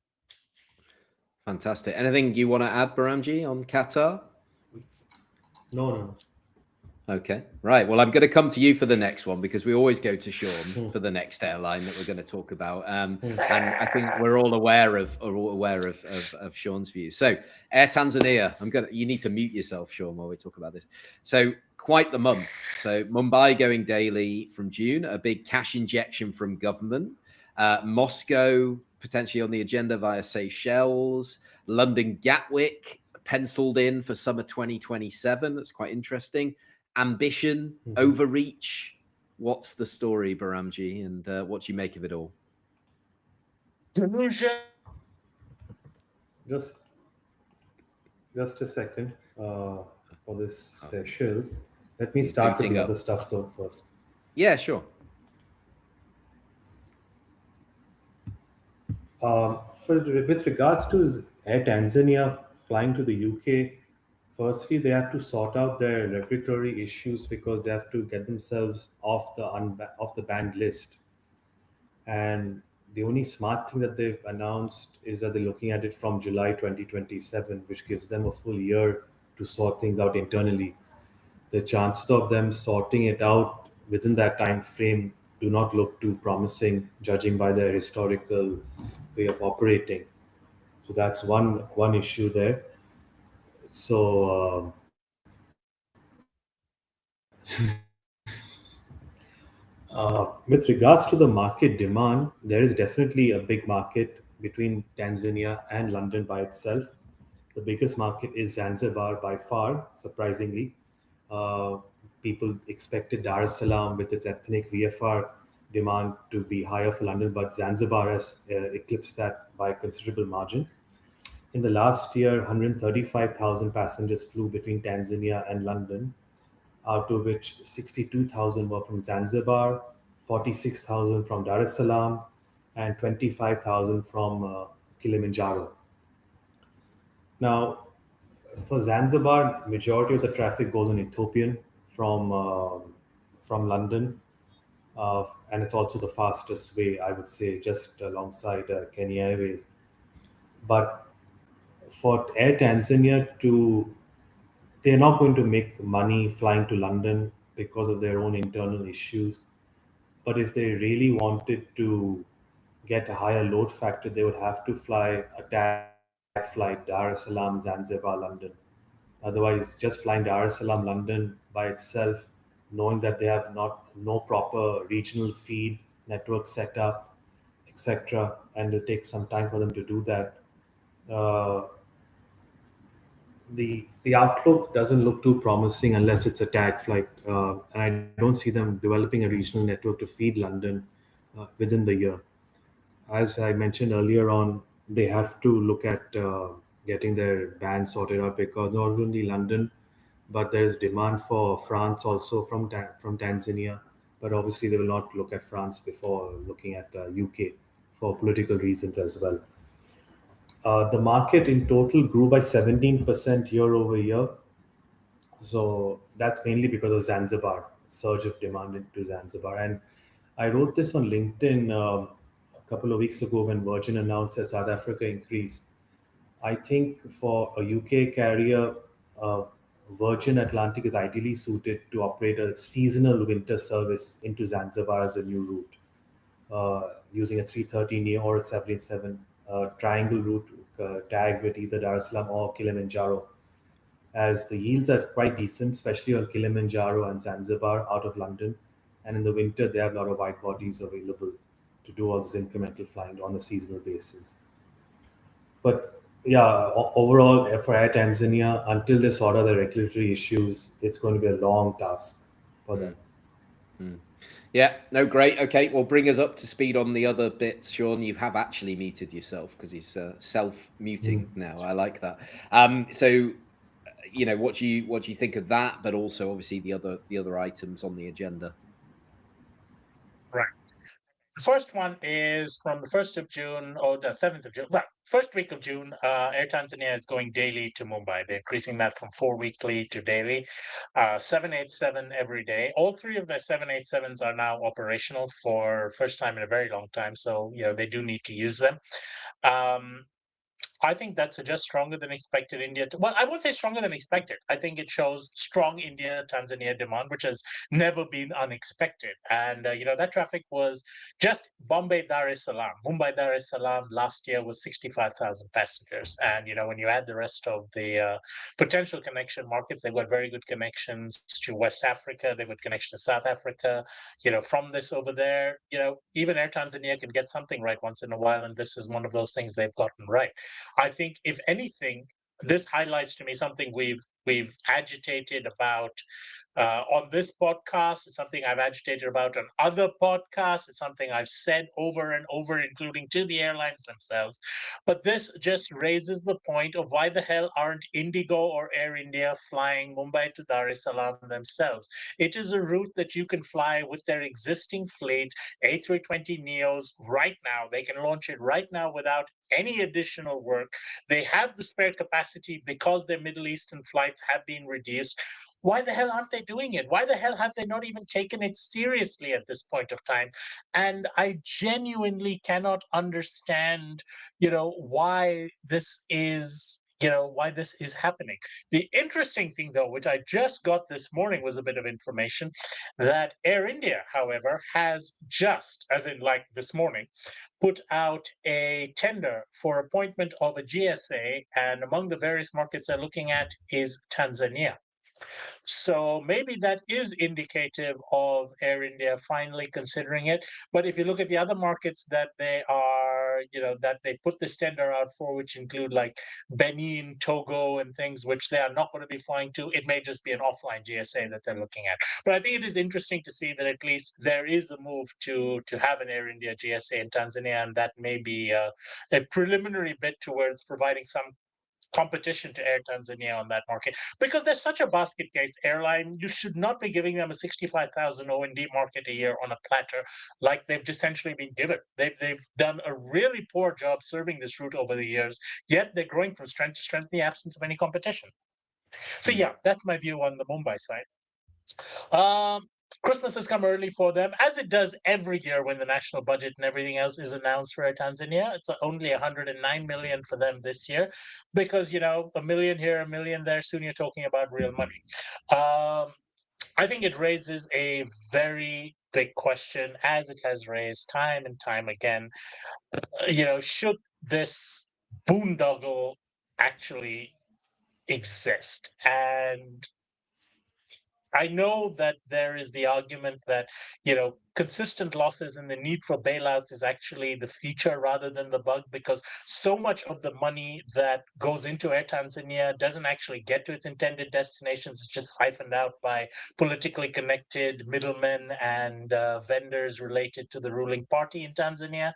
Fantastic. Anything you want to add, Behramjee, on Qatar? No. Okay, right. Well, I'm going to come to you for the next one because we always go to Sean for the next airline that we're going to talk about. And I think we're all aware of Sean's views. So, Air Tanzania. You need to mute yourself, Sean, while we talk about this. So, quite the month. So, Mumbai going daily from June, a big cash injection from government. Moscow potentially on the agenda via Seychelles. London Gatwick penciled in for summer 2027. That's quite interesting. Ambition, overreach. What's the story, Behramjee, and what do you make of it all? Just a second for this Seychelles. Let me start with the other stuff though first. Yeah, sure. With regards to Air Tanzania flying to the UK, firstly, they have to sort out their regulatory issues because they have to get themselves off the banned list. And the only smart thing that they've announced is that they're looking at it from July 2027, which gives them a full year to sort things out internally. The chances of them sorting it out within that time frame do not look too promising, judging by their historical way of operating. So that's one issue there. So with regards to the market demand, there is definitely a big market between Tanzania and London by itself. The biggest market is Zanzibar by far, surprisingly. People expected Dar es Salaam with its ethnic VFR demand to be higher for London, but Zanzibar has eclipsed that by a considerable margin. In the last year, 135,000 passengers flew between Tanzania and London, out of which 62,000 were from Zanzibar, 46,000 from Dar es Salaam, and 25,000 from Kilimanjaro. Now, for Zanzibar, majority of the traffic goes on Ethiopian from London, and it's also the fastest way, I would say, just alongside Kenya Airways. But for Air Tanzania they're not going to make money flying to London because of their own internal issues. But if they really wanted to get a higher load factor, they would have to fly a tag flight Dar es Salaam, Zanzibar, London. Otherwise, just flying Dar es Salaam, London by itself, knowing that they have no proper regional feed network set up, etc., and it'll take some time for them to do that. The outlook doesn't look too promising unless it's a tag flight, and I don't see them developing a regional network to feed London within the year. As I mentioned earlier on, they have to look at getting their ban sorted out because not only London, but there is demand for France also from Tanzania. But obviously, they will not look at France before looking at UK for political reasons as well. The market in total grew by 17% year over year. So that's mainly because of Zanzibar, surge of demand into Zanzibar. And I wrote this on LinkedIn a couple of weeks ago when Virgin announced that South Africa increase. I think for a UK carrier, Virgin Atlantic is ideally suited to operate a seasonal winter service into Zanzibar as a new route, using a 330 neo or a 787 triangle route tagged with either Dar es Salaam or Kilimanjaro, as the yields are quite decent, especially on Kilimanjaro and Zanzibar out of London. And in the winter, they have a lot of wide bodies available to do all this incremental flying on a seasonal basis. But yeah, overall, for Air Tanzania, until they sort out the regulatory issues, it's going to be a long task for them. Yeah, no, great. Okay, well, bring us up to speed on the other bits, Sean. You have actually muted yourself because he's self-muting now. I like that. So, what do you think of that? But also, obviously, the other items on the agenda. Right. First one is from the 1st of June or the 7th of June. Well, first week of June, Air Tanzania is going daily to Mumbai. They're increasing that from 4 weekly to daily, 787 every day. All three of the 787s are now operational for first time in a very long time. So, they do need to use them. I think that suggests stronger than expected India. Well, I won't say stronger than expected. I think it shows strong India-Tanzania demand, which has never been unexpected. And, that traffic was just Bombay, Dar es Salaam. Mumbai, Dar es Salaam last year was 65,000 passengers. And, when you add the rest of the potential connection markets, they've got very good connections to West Africa. They've got connection to South Africa. From this over there, even Air Tanzania can get something right once in a while. And this is one of those things they've gotten right. I think, if anything, this highlights to me something we've agitated about on this podcast. It's something I've agitated about on other podcasts. It's something I've said over and over, including to the airlines themselves. But this just raises the point of why the hell aren't Indigo or Air India flying Mumbai to Dar es Salaam themselves? It is a route that you can fly with their existing fleet, A320neos, right now. They can launch it right now without any additional work. They have the spare capacity because their Middle Eastern flights have been reduced. Why the hell aren't they doing it? Why the hell have they not even taken it seriously at this point of time? And I genuinely cannot understand, why this is happening. The interesting thing, though, which I just got this morning, was a bit of information that Air India, however, has just, as in like this morning, put out a tender for appointment of a GSA, and among the various markets they're looking at is Tanzania. So maybe that is indicative of Air India finally considering it. But if you look at the other markets that they are, that they put this tender out for, which include like Benin, Togo, and things which they are not going to be flying to, it may just be an offline GSA that they're looking at. But I think it is interesting to see that at least there is a move to have an Air India GSA in Tanzania, and that may be a preliminary bit towards providing some competition to Air Tanzania on that market, because there's such a basket case airline. You should not be giving them a 65,000 O&D market a year on a platter like they've essentially been given. They've done a really poor job serving this route over the years, yet they're growing from strength to strength in the absence of any competition. So yeah, that's my view on the Mumbai side. Christmas has come early for them, as it does every year when the national budget and everything else is announced for Air Tanzania. It's only 109 million for them this year, because a million here, a million there. Soon you're talking about real money. I think it raises a very big question, as it has raised time and time again. Should this boondoggle actually exist? And I know that there is the argument that, consistent losses and the need for bailouts is actually the feature rather than the bug, because so much of the money that goes into Air Tanzania doesn't actually get to its intended destinations. It's just siphoned out by politically connected middlemen and vendors related to the ruling party in Tanzania.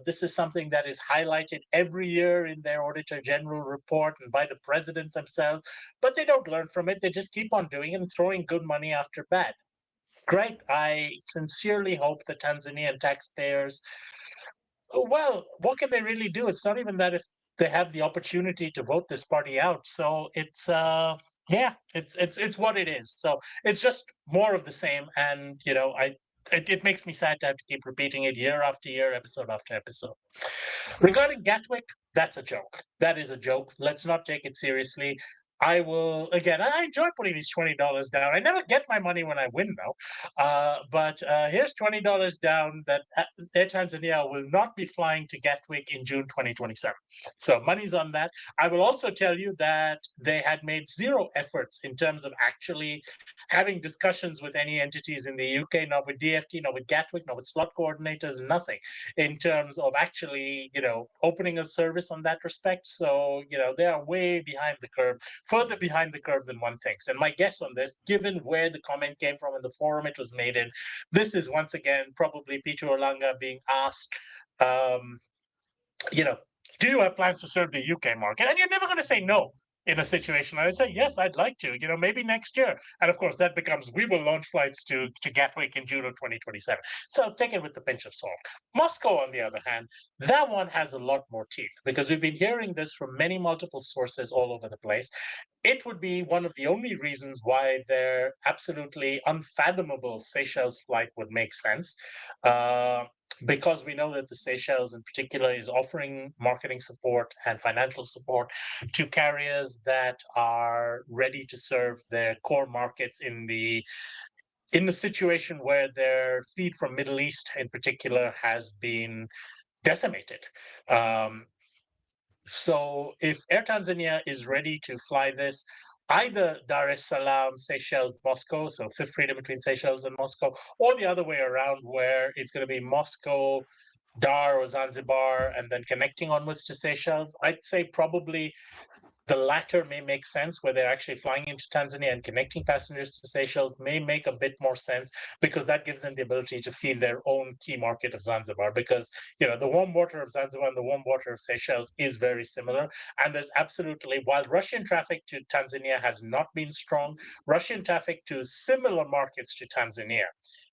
This is something that is highlighted every year in their Auditor General report and by the president themselves, but they don't learn from it. They just keep on doing it and throwing good money after bad. Great. I sincerely hope the Tanzanian taxpayers, well, what can they really do? It's not even that if they have the opportunity to vote this party out. So it's it's what it is. So it's just more of the same. And it makes me sad to have to keep repeating it year after year, episode after episode. Regarding Gatwick, that's a joke. That is a joke. Let's not take it seriously. I enjoy putting these $20 down. I never get my money when I win, though. But here's $20 down that Air Tanzania will not be flying to Gatwick in June 2027. So money's on that. I will also tell you that they had made zero efforts in terms of actually having discussions with any entities in the UK, not with DFT, not with Gatwick, not with slot coordinators, nothing in terms of actually, opening a service on that respect. So, they are way behind the curve, further behind the curve than one thinks. And my guess on this, given where the comment came from and the forum it was made in, this is once again probably Peter Olanga being asked, do you have plans to serve the UK market? And you're never going to say no. in a situation, I say, yes, I'd like to, maybe next year. And of course, that becomes, we will launch flights to Gatwick in June of 2027. So take it with a pinch of salt. Moscow, on the other hand, that one has a lot more teeth, because we've been hearing this from many multiple sources all over the place. It would be one of the only reasons why their absolutely unfathomable Seychelles flight would make sense. Because we know that the Seychelles in particular is offering marketing support and financial support to carriers that are ready to serve their core markets in the situation where their feed from Middle East in particular has been decimated. So if Air Tanzania is ready to fly this, either Dar es Salaam, Seychelles, Moscow, so fifth freedom between Seychelles and Moscow, or the other way around, where it's going to be Moscow, Dar or Zanzibar, and then connecting onwards to Seychelles, I'd say probably the latter may make sense, where they're actually flying into Tanzania and connecting passengers to Seychelles may make a bit more sense, because that gives them the ability to feed their own key market of Zanzibar. Because, the warm water of Zanzibar and the warm water of Seychelles is very similar. And there's absolutely, while Russian traffic to Tanzania has not been strong, Russian traffic to similar markets to Tanzania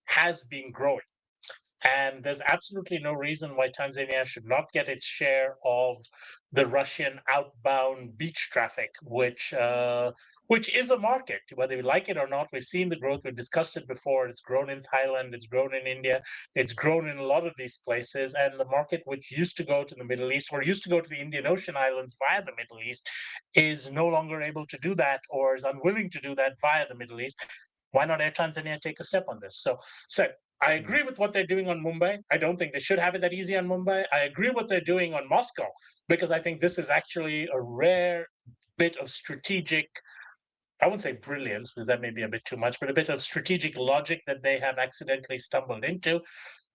has been growing. And there's absolutely no reason why Tanzania should not get its share of the Russian outbound beach traffic, which is a market, whether we like it or not. We've seen the growth. We've discussed it before. It's grown in Thailand. It's grown in India. It's grown in a lot of these places. And the market, which used to go to the Middle East or used to go to the Indian Ocean islands via the Middle East, is no longer able to do that, or is unwilling to do that via the Middle East. Why not Air Tanzania take a step on this? So I agree with what they're doing on Mumbai. I don't think they should have it that easy on Mumbai. I agree what they're doing on Moscow, because I think this is actually a rare bit of strategic, I wouldn't say brilliance, because that may be a bit too much, but a bit of strategic logic that they have accidentally stumbled into.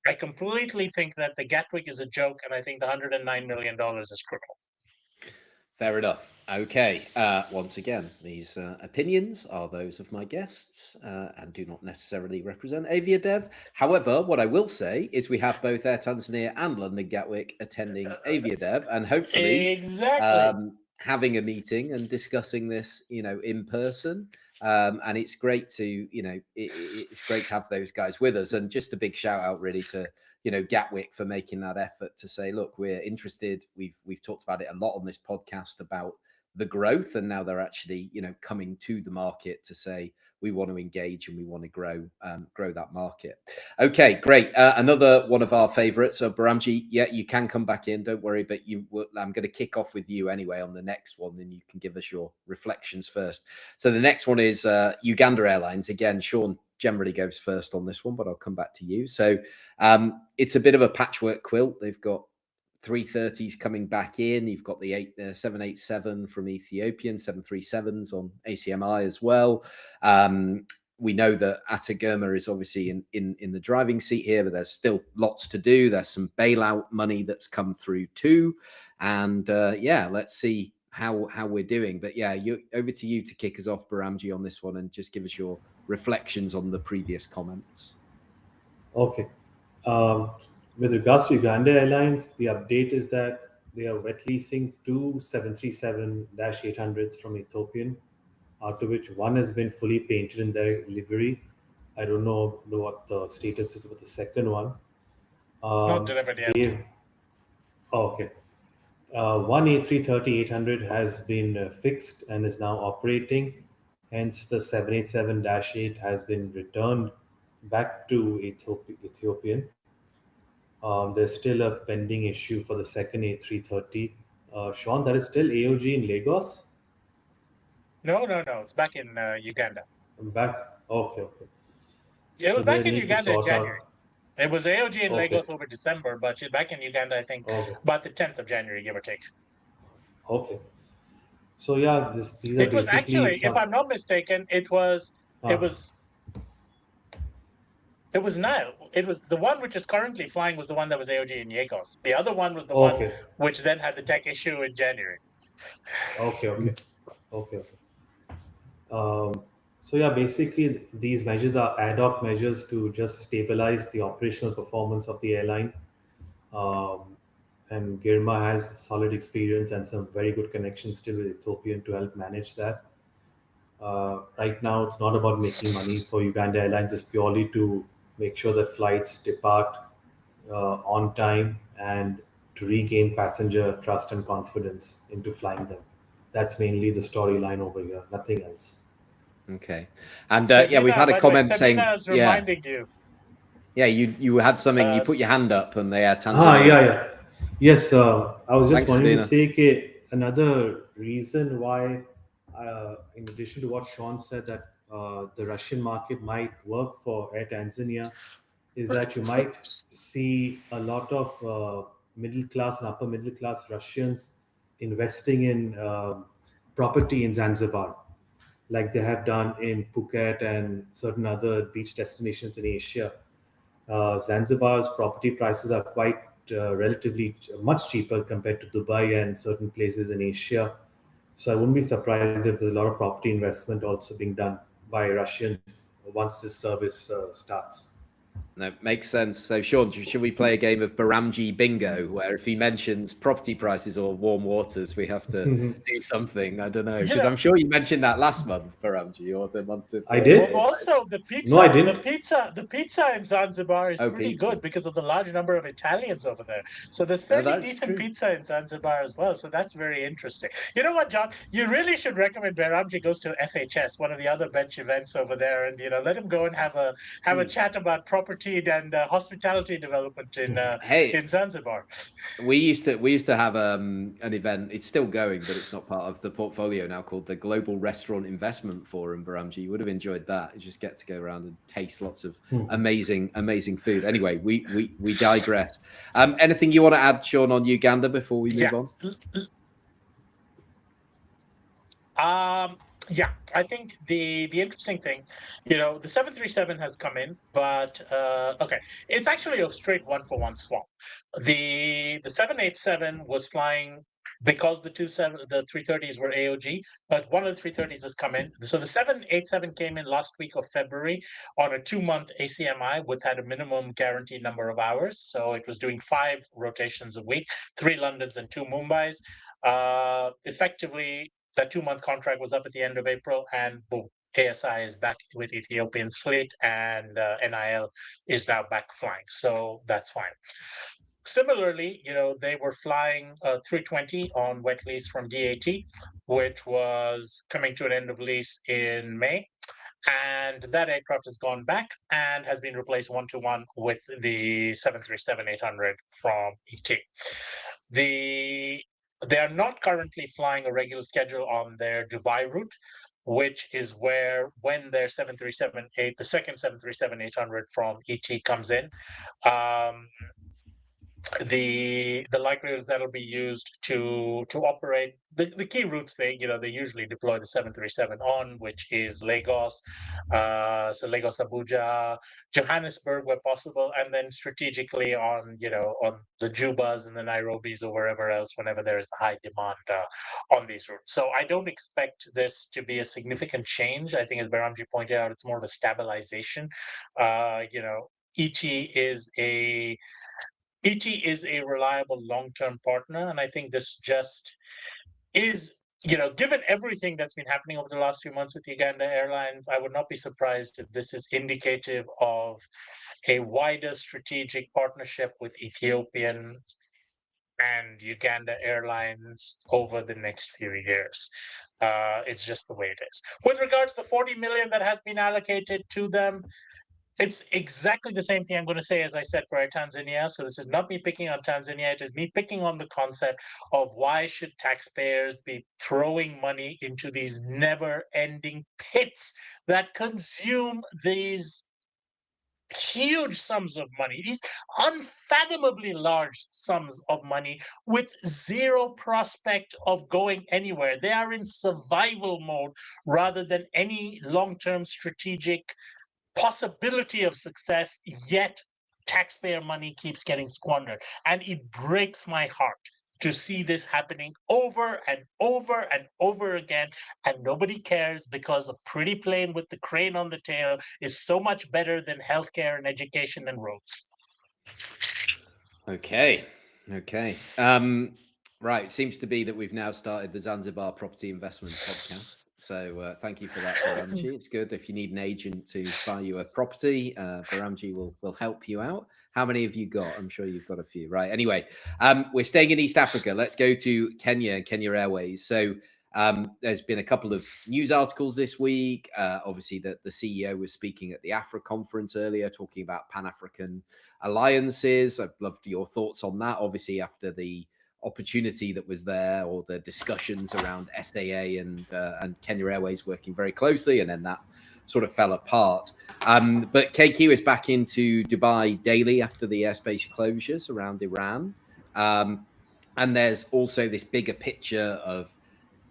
I completely think that the Gatwick is a joke, and I think the $109 million is criminal. Fair enough. Okay. Once again, these opinions are those of my guests and do not necessarily represent AviaDev. However, what I will say is we have both Air Tanzania and London Gatwick attending AviaDev, and hopefully having a meeting and discussing this, in person. And it's great to, it's great to have those guys with us. And just a big shout out really to Gatwick for making that effort to say, look, we're interested. We've talked about it a lot on this podcast about the growth, and now they're actually, coming to the market to say we want to engage and we want to grow that market. Okay, great. Another one of our favorites. So Behramjee, yeah, you can come back in. Don't worry, but I'm going to kick off with you anyway on the next one, and you can give us your reflections first. So the next one is Uganda Airlines. Again, Sean generally goes first on this one, but I'll come back to you. So it's a bit of a patchwork quilt. They've got 330s coming back in. You've got the 787 from Ethiopian, 737s on ACMI as well. We know that Atagurma is obviously in the driving seat here, but there's still lots to do. There's some bailout money that's come through too. And let's see how we're doing. But yeah, over to you to kick us off, Behramjee, on this one, and just give us your reflections on the previous comments. Okay. With regards to Uganda Airlines, the update is that they are wet leasing two 737-800s from Ethiopian, out of which one has been fully painted in their livery. I don't know what the status is with the second one. Not delivered yet. Okay. One A330-800 has been fixed and is now operating. Hence, the 787-8 has been returned back to Ethiopian. There's still a pending issue for the second A330. Sean, that is still AOG in Lagos? No. It's back in Uganda. Back? Okay. It was back in Uganda in January. It was AOG in Lagos over December, but she's back in Uganda, I think, about the 10th of January, give or take. Okay. So yeah, these are it was actually, if I'm not mistaken, it was the one which is currently flying was the one that was AOG in Lagos. The other one was the one which then had the tech issue in January. Okay. So yeah, basically these measures are ad hoc measures to just stabilize the operational performance of the airline. and Girma has solid experience and some very good connections still with Ethiopian to help manage that. Right now, it's not about making money for Uganda Airlines; it's purely to make sure that flights depart on time and to regain passenger trust and confidence into flying them. That's mainly the storyline over here, nothing else. Okay. And Sabina, we've had a by the way, comment saying, Sabina is reminding you. You had something, you put your hand up and they are Ah, Tanzania. yeah. Yes, I was just Thanks, wanting to Sabina. say that another reason why, in addition to what Sean said, that the Russian market might work for Air Tanzania, is that you might see a lot of middle class and upper middle class Russians investing in property in Zanzibar, like they have done in Phuket and certain other beach destinations in Asia. Zanzibar's property prices are quite relatively much cheaper compared to Dubai and certain places in Asia. So I wouldn't be surprised if there's a lot of property investment also being done by Russians once this service starts. No, makes sense. So, Sean, should we play a game of Behramjee Bingo, where if he mentions property prices or warm waters, we have to do something? I don't know, because I'm sure you mentioned that last month, Behramjee, or the month before. I did. Well, also, the pizza. No, I didn't. The pizza in Zanzibar is pretty pizza. good because of the large number of Italians over there. So there's fairly decent pizza in Zanzibar as well. So that's very interesting. You know what, John? You really should recommend Behramjee goes to FHS, one of the other bench events over there, and let him go and have a chat about property and hospitality development in Zanzibar. We used to have an event. It's still going, but it's not part of the portfolio now, called the Global Restaurant Investment Forum. Behramjee, you would have enjoyed that. You just get to go around and taste lots of amazing food. Anyway, we digress. Anything you want to add, Sean, on Uganda before we move on? Yeah, I think the interesting thing, the 737 has come in, but okay, it's actually a straight one-for-one swap. The 787 was flying because the 330s were AOG, but one of the 330s has come in. So the 787 came in last week of February on a 2-month ACMI with had a minimum guaranteed number of hours. So it was doing 5 rotations a week, 3 Londons and 2 Mumbais. Effectively, that 2-month contract was up at the end of April, and boom, ASI is back with Ethiopian's fleet, and NIL is now back flying. So that's fine. Similarly, they were flying 320 on wet lease from DAT, which was coming to an end of lease in May. And that aircraft has gone back and has been replaced 1-to-1 with the 737-800 from ET. They are not currently flying a regular schedule on their Dubai route, which is where, when their the second 737-800 from ET comes in, the likelihood that'll be used to operate the key routes. They usually deploy the 737 on, which is Lagos, so Lagos, Abuja, Johannesburg where possible, and then strategically on the Jubas and the Nairobis or wherever else whenever there is high demand on these routes. So I don't expect this to be a significant change. I think, as Behramjee pointed out, it's more of a stabilization. ET is a reliable long-term partner, and I think this just is, given everything that's been happening over the last few months with Uganda Airlines, I would not be surprised if this is indicative of a wider strategic partnership with Ethiopian and Uganda Airlines over the next few years. It's just the way it is. With regards to the 40 million that has been allocated to them, it's exactly the same thing I'm going to say as I said for Air Tanzania. So this is not me picking on Tanzania. It is me picking on the concept of why should taxpayers be throwing money into these never-ending pits that consume these huge sums of money, these unfathomably large sums of money with zero prospect of going anywhere. They are in survival mode rather than any long-term strategic possibility of success, yet taxpayer money keeps getting squandered. And it breaks my heart to see this happening over and over and over again, and nobody cares because a pretty plane with the crane on the tail is so much better than healthcare and education and roads. Okay. Okay. Right. Seems to be that we've now started the Zanzibar Property Investment Podcast. So thank you for that, Behramjee. It's good. If you need an agent to buy you a property, Behramjee will help you out. How many have you got? I'm sure you've got a few. Right. Anyway, we're staying in East Africa. Let's go to Kenya, Kenya Airways. So there's been a couple of news articles this week. Obviously, the CEO was speaking at the Afra conference earlier, talking about Pan-African alliances. I'd love your thoughts on that. Obviously, after the opportunity that was there, or the discussions around SAA and Kenya Airways working very closely, and then that sort of fell apart. But KQ is back into Dubai daily after the airspace closures around Iran. And there's also this bigger picture of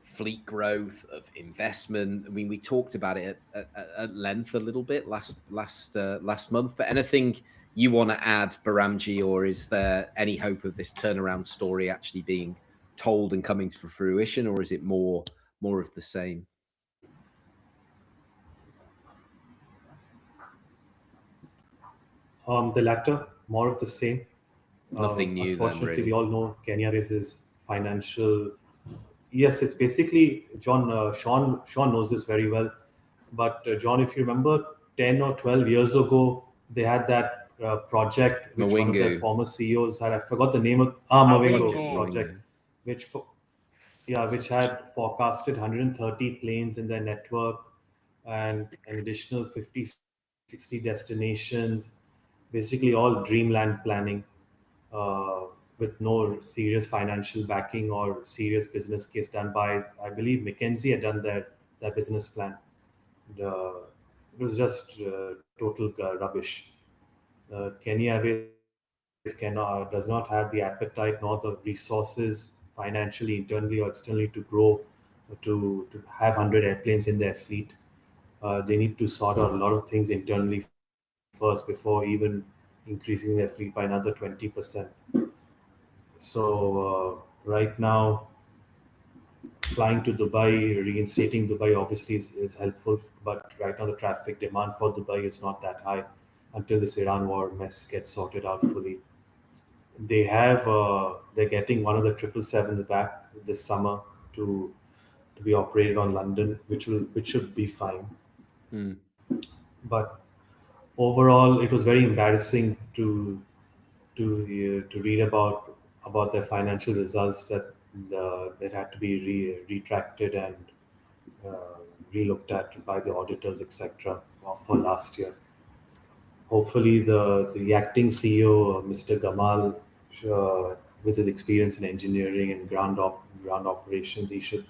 fleet growth, of investment. I mean, we talked about it at length a little bit last month. But anything you want to add, Behramjee, or is there any hope of this turnaround story actually being told and coming to fruition, or is it more of the same? The latter, more of the same. Nothing new. Unfortunately, then, really. We all know Kenya Airways is financial. Yes, it's basically John. Sean knows this very well. But John, if you remember, 10 or 12 years ago, they had that project which one of their former CEOs had. I forgot the name of Mawingo project, which had forecasted 130 planes in their network and an additional 50, 60 destinations. Basically, all dreamland planning. With no serious financial backing or serious business case done by, I believe, McKinsey had done their business plan. It was just total rubbish. Kenya Airways does not have the appetite nor the resources financially, internally or externally to grow, to have 100 airplanes in their fleet. They need to sort out a lot of things internally first before even increasing their fleet by another 20%. So right now, flying to Dubai, reinstating Dubai obviously is helpful, but right now the traffic demand for Dubai is not that high until this Iran war mess gets sorted out fully. They're getting one of the 777s back this summer to be operated on London, which should be fine. But overall, it was very embarrassing to read about their financial results that had to be retracted and relooked at by the auditors, etc. for last year. Hopefully, the acting CEO, Mr. Gamal, with his experience in engineering and ground operations, he should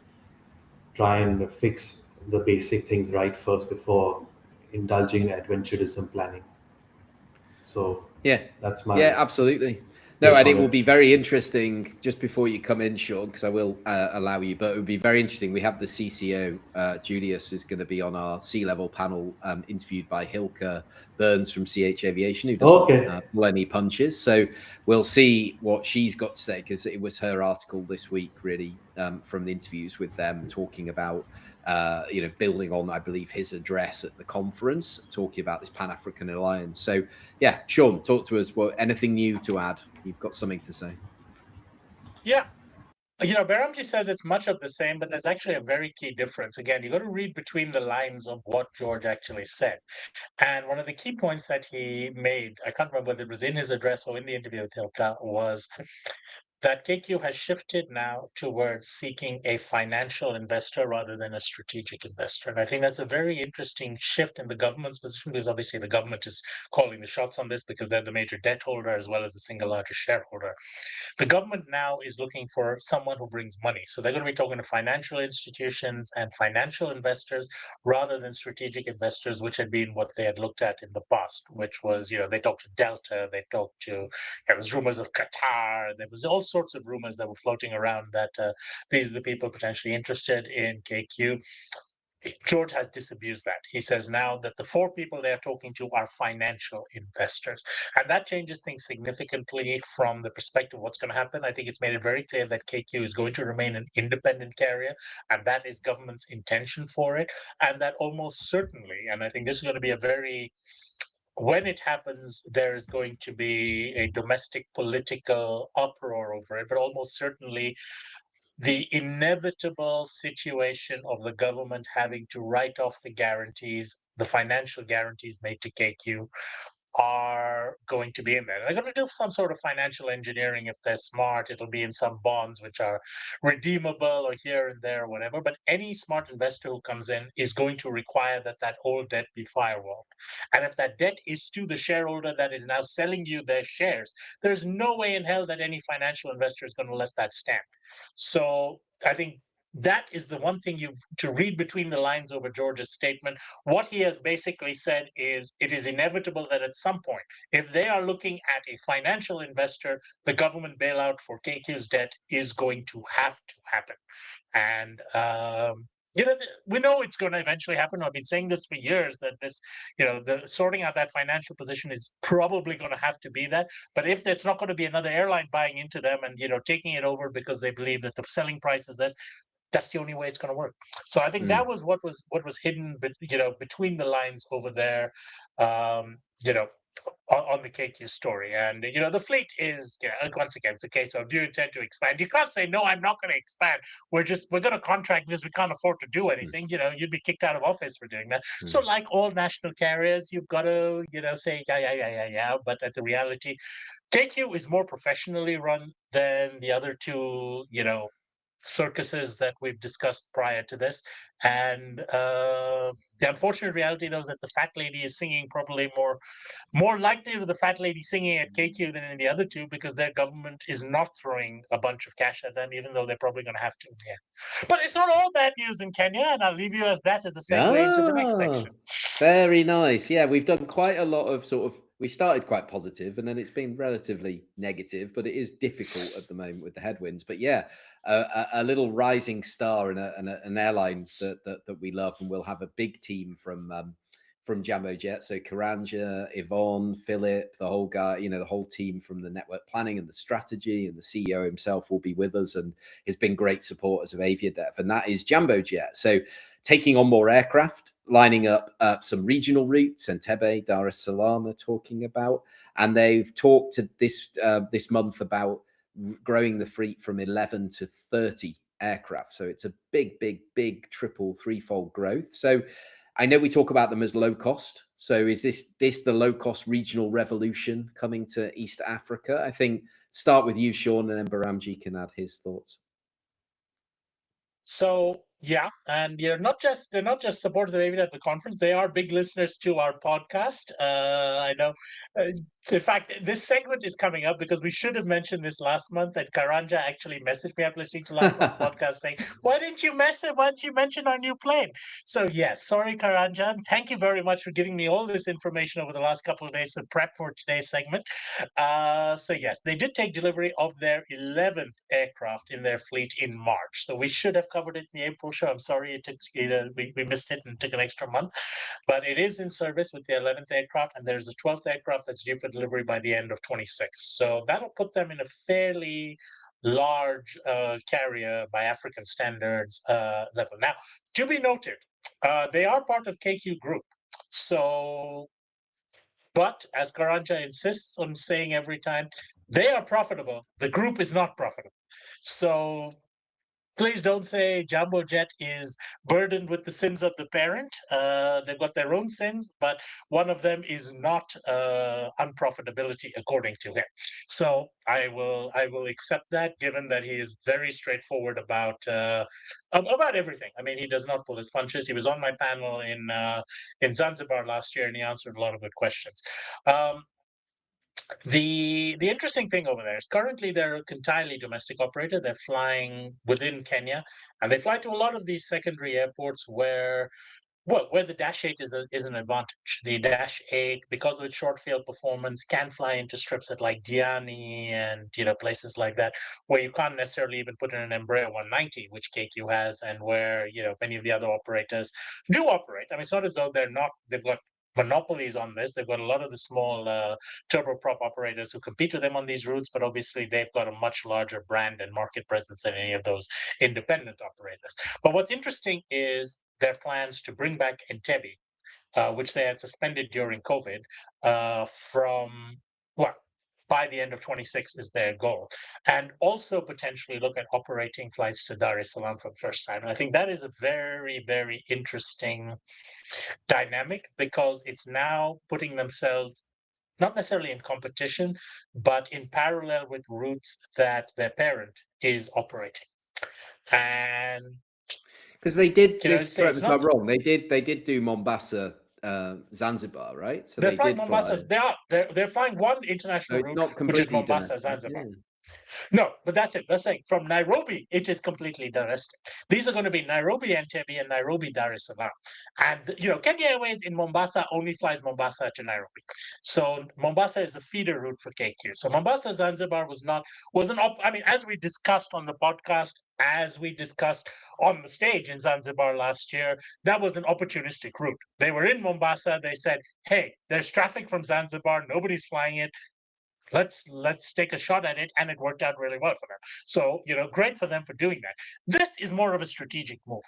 try and fix the basic things right first before indulging in adventurism planning. So that's my absolutely. No, and it will be very interesting, just before you come in, Sean, because I will allow you, but it would be very interesting. We have the CCO, Julius, is going to be on our C-level panel, interviewed by Hilke Burns from CH Aviation, who doesn't pull any punches. So we'll see what she's got to say, because it was her article this week, really, from the interviews with them, talking about building on, I believe, his address at the conference, talking about this Pan-African alliance. So, yeah, Sean, talk to us. Well, anything new to add? You've got something to say. Yeah. Behramjee says it's much of the same, but there's actually a very key difference. Again, you got to read between the lines of what George actually said. And one of the key points that he made, I can't remember whether it was in his address or in the interview with Hilke, was that KQ has shifted now towards seeking a financial investor rather than a strategic investor. And I think that's a very interesting shift in the government's position, because obviously the government is calling the shots on this because they're the major debt holder as well as the single largest shareholder. The government now is looking for someone who brings money. So they're going to be talking to financial institutions and financial investors rather than strategic investors, which had been what they had looked at in the past, which was, they talked to Delta, they talked to, there was rumors of Qatar, there was all sorts of rumors that were floating around that these are the people potentially interested in KQ. George has disabused that. He says now that the 4 people they are talking to are financial investors. And that changes things significantly from the perspective of what's going to happen. I think it's made it very clear that KQ is going to remain an independent carrier, and that is government's intention for it. And that almost certainly, and I think this is going to be a very when it happens, there is going to be a domestic political uproar over it, but almost certainly the inevitable situation of the government having to write off the guarantees, the financial guarantees made to KQ, are going to be in there. They're going to do some sort of financial engineering if they're smart. It'll be in some bonds which are redeemable or here and there or whatever. But any smart investor who comes in is going to require that that old debt be firewalled. And if that debt is to the shareholder that is now selling you their shares, there's no way in hell that any financial investor is going to let that stand. So I think that is the one thing you've to read between the lines over George's statement. What he has basically said is it is inevitable that at some point, if they are looking at a financial investor, the government bailout for KQ's debt is going to have to happen. And we know it's going to eventually happen. I've been saying this for years, that this, the sorting out that financial position is probably going to have to be that. But if there's not going to be another airline buying into them and taking it over because they believe that the selling price is this, that's the only way it's going to work. So I think that was what was hidden, between the lines over there, on the KQ story. And the fleet is, once again, it's a case of, do you intend to expand? You can't say no, I'm not going to expand. We're going to contract because we can't afford to do anything. You'd be kicked out of office for doing that. So like all national carriers, you've got to say yeah. But that's a reality. KQ is more professionally run than the other two circuses that we've discussed prior to this. And the unfortunate reality, though, is that the fat lady is singing probably more likely to the fat lady singing at KQ than in the other two, because their government is not throwing a bunch of cash at them, even though they're probably going to have to. Yeah. But it's not all bad news in Kenya, and I'll leave you as that as a segue into the next section. Very nice. Yeah, we've done quite a lot of we started quite positive and then it's been relatively negative, but it is difficult at the moment with the headwinds. But yeah, a little rising star and an airline that we love, and we'll have a big team from Jambojet. So Karanja, Yvonne, Philip, the whole guy, the whole team from the network planning and the strategy, and the CEO himself will be with us, and has been great supporters of AviaDev, and that is Jambojet. So taking on more aircraft, lining up some regional routes, Entebbe, Dar es Salaam are talking about, and they've talked this month about growing the fleet from 11 to 30 aircraft. So it's a big triple, threefold growth. So I know we talk about them as low cost. So is this the low cost regional revolution coming to East Africa? I think start with you, Sean, and then Behramjee can add his thoughts. So yeah, and they're not just supporters of AviaDev at the conference. They are big listeners to our podcast. I know. In fact, this segment is coming up because we should have mentioned this last month, and Karanja actually messaged me after listening to last month's podcast saying, why didn't you mention our new plane? So yes, sorry, Karanja. Thank you very much for giving me all this information over the last couple of days to prep for today's segment. So yes, they did take delivery of their 11th aircraft in their fleet in March. So we should have covered it in the April show. I'm sorry it took we missed it and it took an extra month, but it is in service with the 11th aircraft, and there's a 12th aircraft that's due for delivery by the end of 26. So that'll put them in a fairly large carrier by African standards level. Now, to be noted, they are part of KQ Group. So, but as Karanja insists on saying every time, they are profitable. The group is not profitable. So please don't say Jambojet is burdened with the sins of the parent. They've got their own sins, but one of them is not unprofitability, according to him. So I will accept that, given that he is very straightforward about everything. I mean, he does not pull his punches. He was on my panel in Zanzibar last year, and he answered a lot of good questions. The interesting thing over there is currently they're an entirely domestic operator. They're flying within Kenya, and they fly to a lot of these secondary airports where the Dash 8 is an advantage. The Dash 8, because of its short field performance, can fly into strips at like Diani and places like that, where you can't necessarily even put in an Embraer 190, which KQ has, and where many of the other operators do operate. I mean, it's not as though they've got monopolies on this. They've got a lot of the small turboprop operators who compete with them on these routes, but obviously they've got a much larger brand and market presence than any of those independent operators. But what's interesting is their plans to bring back Entebbe which they had suspended during COVID, by the end of 26 is their goal. And also potentially look at operating flights to Dar es Salaam for the first time. And I think that is a very, very interesting dynamic, because it's now putting themselves not necessarily in competition, but in parallel with routes that their parent is operating. And because they did You know, this, it's- correct me it's if I'm not- wrong, they did do Mombasa, Zanzibar, right? So They're they flying did fly. Mombasa. They're flying one So international it's route, not which is completely Mombasa, domestic. Zanzibar. Yeah. No, but that's it. That's saying from Nairobi, it is completely domestic. These are going to be Nairobi Entebbe and Nairobi Dar es Salaam. And Kenya Airways in Mombasa only flies Mombasa to Nairobi. So Mombasa is the feeder route for KQ. So Mombasa Zanzibar as we discussed on the podcast, as we discussed on the stage in Zanzibar last year, that was an opportunistic route. They were in Mombasa. They said, hey, there's traffic from Zanzibar. Nobody's flying it. Let's take a shot at it, and it worked out really well for them. So, great for them for doing that. This is more of a strategic move.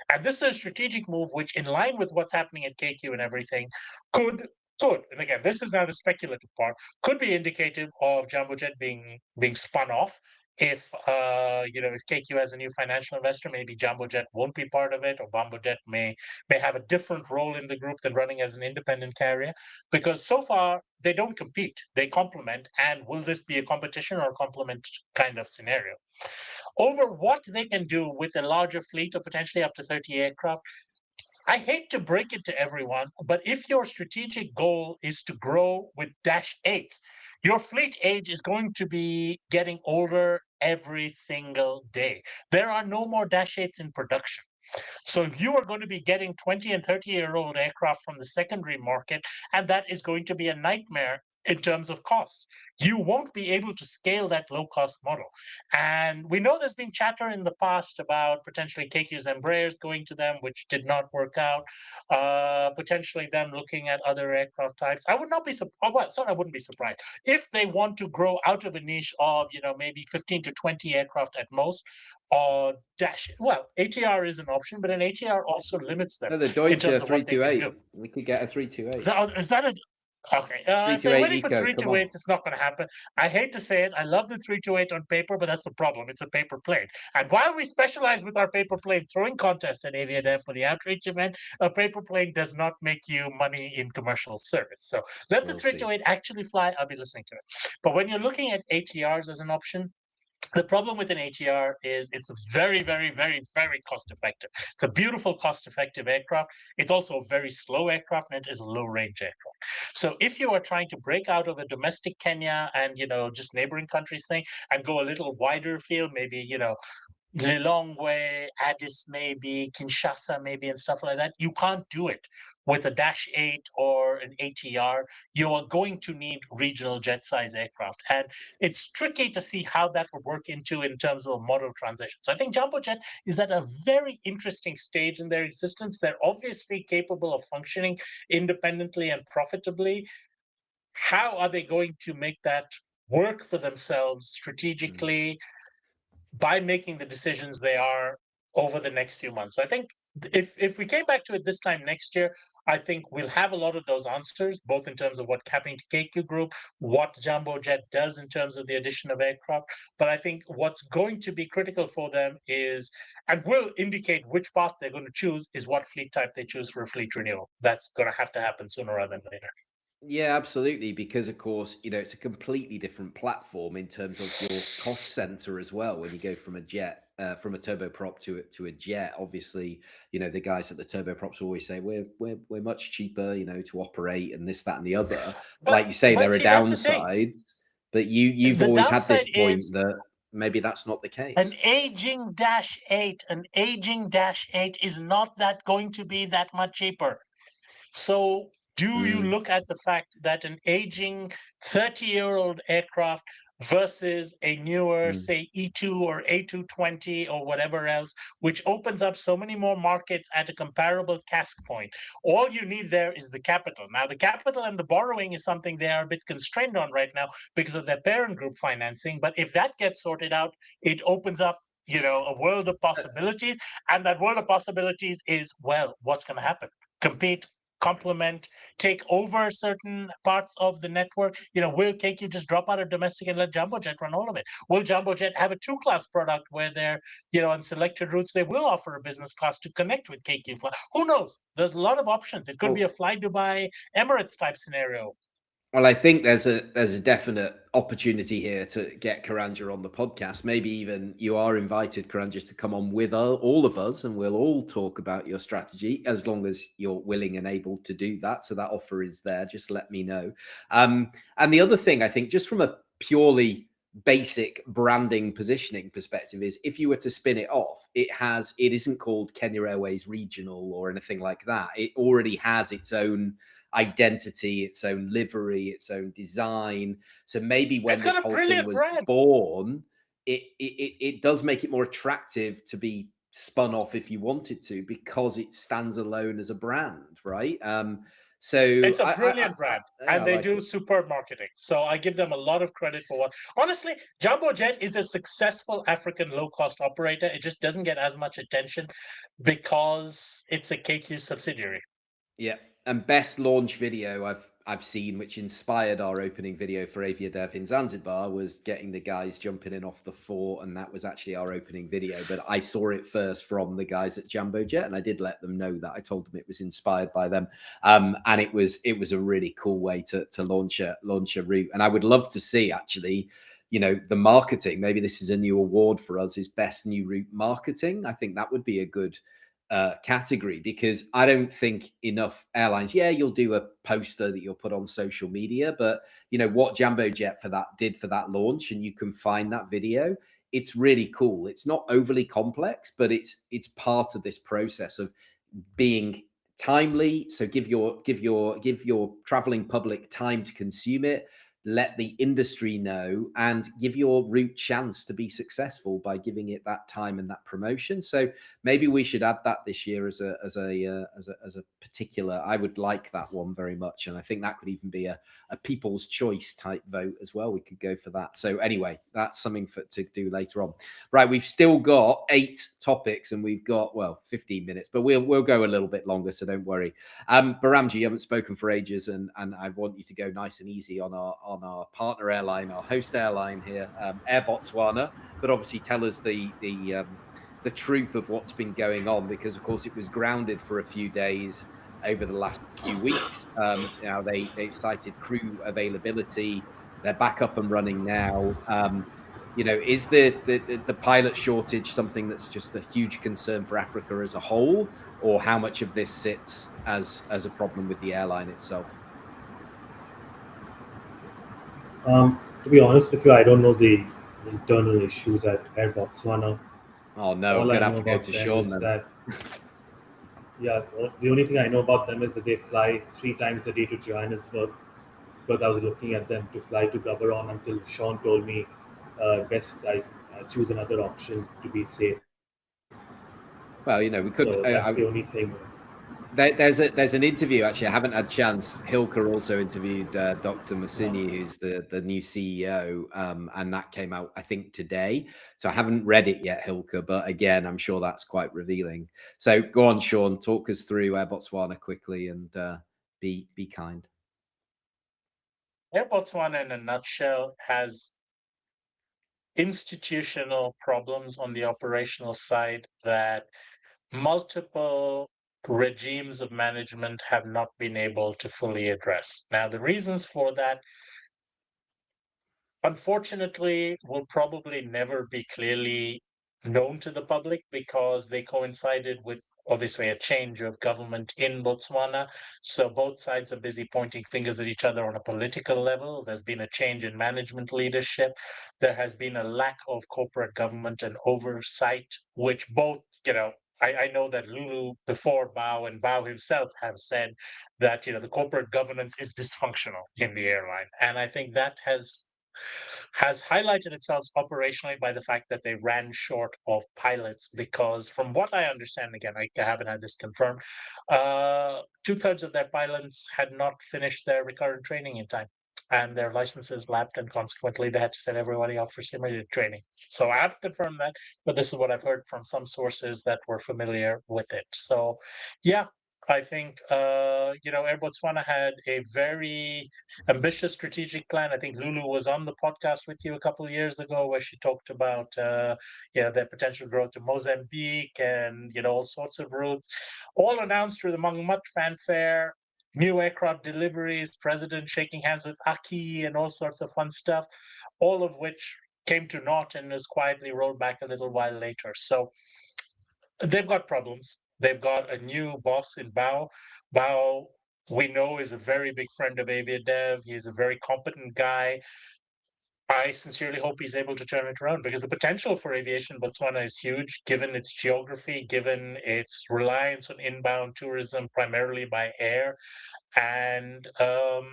And this is a strategic move which, in line with what's happening at KQ and everything, could, and again, this is now the speculative part, could be indicative of Jambojet being spun off. If KQ has a new financial investor, maybe Jambojet won't be part of it, or Jambojet may have a different role in the group than running as an independent carrier, because so far they don't compete, they complement. And will this be a competition or a complement kind of scenario? Over what they can do with a larger fleet of potentially up to 30 aircraft, I hate to break it to everyone, but if your strategic goal is to grow with Dash 8s, your fleet age is going to be getting older every single day. There are no more Dash 8s in production. So if you are going to be getting 20 and 30-year-old aircraft from the secondary market, and that is going to be a nightmare in terms of costs, you won't be able to scale that low-cost model. And we know there's been chatter in the past about potentially KQ's Embraers going to them, which did not work out. Potentially them looking at other aircraft types. I wouldn't be surprised if they want to grow out of a niche of maybe 15 to 20 aircraft at most. ATR is an option, but an ATR also limits them. No, the Deutsche in terms of what they can 328. do. We could get a 328. Is that a okay? If they're waiting for 328, it's not going to happen. I hate to say it. I love the 328 on paper, but that's the problem. It's a paper plane. And while we specialize with our paper plane throwing contest at AviaDev for the outreach event, a paper plane does not make you money in commercial service. So let the 328 actually fly. I'll be listening to it. But when you're looking at ATRs as an option, the problem with an ATR is it's very, very, very, very cost-effective. It's a beautiful, cost-effective aircraft. It's also a very slow aircraft, and it is a low-range aircraft. So if you are trying to break out of a domestic Kenya and, just neighboring countries thing and go a little wider field, maybe, Lilongwe, Addis maybe, Kinshasa maybe, and stuff like that, you can't do it with a Dash 8 or an ATR. You are going to need regional jet-size aircraft. And it's tricky to see how that would work in terms of a model transition. So I think Jambojet is at a very interesting stage in their existence. They're obviously capable of functioning independently and profitably. How are they going to make that work for themselves strategically by making the decisions they are over the next few months? So I think if we came back to it this time next year, I think we'll have a lot of those answers, both in terms of what happening to KQ Group, what Jambojet does in terms of the addition of aircraft. But I think what's going to be critical for them is, and will indicate which path they're going to choose, is what fleet type they choose for a fleet renewal. That's going to have to happen sooner rather than later. Yeah, absolutely. Because of course, it's a completely different platform in terms of your cost center as well. When you go from a jet, from a turboprop to a jet, obviously, the guys at the turboprops always say we're much cheaper, to operate, and this, that, and the other. Like you say, there are downsides, but you've always had this point that maybe that's not the case. An aging Dash 8 is not going to be that much cheaper. So do you look at the fact that an aging 30-year-old aircraft versus a newer, say, E2 or A220 or whatever else, which opens up so many more markets at a comparable CASK point? All you need there is the capital. Now, the capital and the borrowing is something they are a bit constrained on right now because of their parent group financing. But if that gets sorted out, it opens up a world of possibilities. And that world of possibilities is, what's going to happen? Compete complement, take over certain parts of the network? Will KQ just drop out of domestic and let Jambojet run all of it? Will Jambojet have a two-class product where they're, on selected routes, they will offer a business class to connect with KQ? Who knows? There's a lot of options. It could be a Fly Dubai Emirates type scenario. Well, I think there's a definite opportunity here to get Karanja on the podcast. Maybe even you are invited, Karanja, to come on with all of us, and we'll all talk about your strategy as long as you're willing and able to do that. So that offer is there. Just let me know. And the other thing, I think, just from a purely basic branding positioning perspective, is if you were to spin it off, it isn't called Kenya Airways Regional or anything like that. It already has its own identity, its own livery, its own design. So maybe when this whole thing was born, it does make it more attractive to be spun off if you wanted to, because it stands alone as a brand, right? So it's a brilliant brand, and they do superb marketing. So I give them a lot of credit for what. Honestly, Jambojet is a successful African low-cost operator. It just doesn't get as much attention because it's a KQ subsidiary. Yeah, and best launch video I've seen, which inspired our opening video for AviaDev in Zanzibar, was getting the guys jumping in off the fort, and that was actually our opening video. But I saw it first from the guys at Jambojet, and I did let them know that. I told them it was inspired by them, and it was a really cool way to launch a route. And I would love to see, actually, the marketing. Maybe this is a new award for us, is best new route marketing. I think that would be a good category, because I don't think enough airlines, you'll do a poster that you'll put on social media, but what Jambojet did for that launch, and you can find that video, it's really cool. It's not overly complex, but it's part of this process of being timely. So give your traveling public time to consume it, let the industry know, and give your route chance to be successful by giving it that time and that promotion. So maybe we should add that this year as a particular. I would like that one very much, and I think that could even be a people's choice type vote as well. We could go for that. So anyway, that's something to do later on. Right, we've still got 8 topics, and we've got 15 minutes, but we'll go a little bit longer, so don't worry. Behramjee, you haven't spoken for ages, and I want you to go nice and easy on our partner airline, our host airline here, Air Botswana, but obviously tell us the truth of what's been going on, because of course it was grounded for a few days over the last few weeks. Now they've cited crew availability. They're back up and running now. Is the pilot shortage something that's just a huge concern for Africa as a whole, or how much of this sits as a problem with the airline itself? To be honest with you, I don't know the internal issues at Air Botswana. Oh no, I'm gonna have to go to Sean then. The only thing I know about them is that they fly 3 times a day to Johannesburg, because I was looking at them to fly to Gaborone until Sean told me best I choose another option to be safe. Well, we could. So that's the only thing. There's an interview, actually. I haven't had a chance. Hilker also interviewed Dr. Masini, who's the new CEO, and that came out, I think, today. So I haven't read it yet, Hilker, but again, I'm sure that's quite revealing. So go on, Sean, talk us through Air Botswana quickly, and be kind. Air Botswana, in a nutshell, has institutional problems on the operational side that multiple regimes of management have not been able to fully address. Now, the reasons for that, unfortunately, will probably never be clearly known to the public, because they coincided with, obviously, a change of government in Botswana. So both sides are busy pointing fingers at each other on a political level. There's been a change in management leadership. There has been a lack of corporate government and oversight, which both, I know that Lulu before Bao and Bao himself have said that, the corporate governance is dysfunctional in the airline. And I think that has highlighted itself operationally by the fact that they ran short of pilots, because from what I understand, again, I haven't had this confirmed, 2/3 of their pilots had not finished their recurrent training in time, and their licenses lapsed, and consequently they had to send everybody off for simulated training. So I haven't confirmed that, but this is what I've heard from some sources that were familiar with it. So yeah, I think, Air Botswana had a very ambitious strategic plan. I think Lulu was on the podcast with you a couple of years ago where she talked about, their potential growth to Mozambique and, all sorts of routes, all announced with among much fanfare, new aircraft deliveries, president shaking hands with Aki and all sorts of fun stuff, all of which came to naught and was quietly rolled back a little while later. So they've got problems. They've got a new boss in Bao. Bao, we know, is a very big friend of AviaDev. He's a very competent guy. I sincerely hope he's able to turn it around because the potential for aviation in Botswana is huge, given its geography, given its reliance on inbound tourism, primarily by air. And I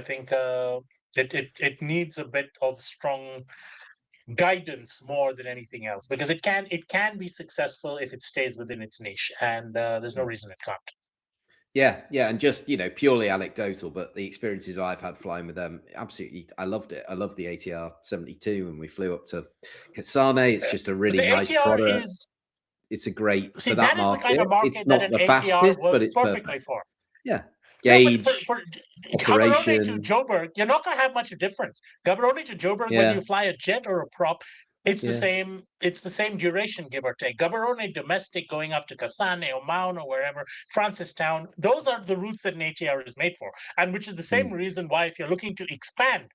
think it needs a bit of strong guidance more than anything else, because it can be successful if it stays within its niche, and there's no reason it can't. Yeah, and just, purely anecdotal, but the experiences I've had flying with them, absolutely, I loved it. I love the ATR 72, and we flew up to Kasane. It's just a really nice ATR product. It's a great see for that that is market. the kind of market It's that not an the ATR fastest, but works it's perfectly perfect. for. Yeah, No, gauge, but for operation. Gaborone to Joburg, you're not going to have much difference. Gaborone to Joburg, whether you fly a jet or a prop, it's the same. It's the same duration, give or take. Gaborone domestic going up to Kasane or Maun or wherever, Francistown. Those are the routes that an ATR is made for, and which is the same reason why, if you're looking to expand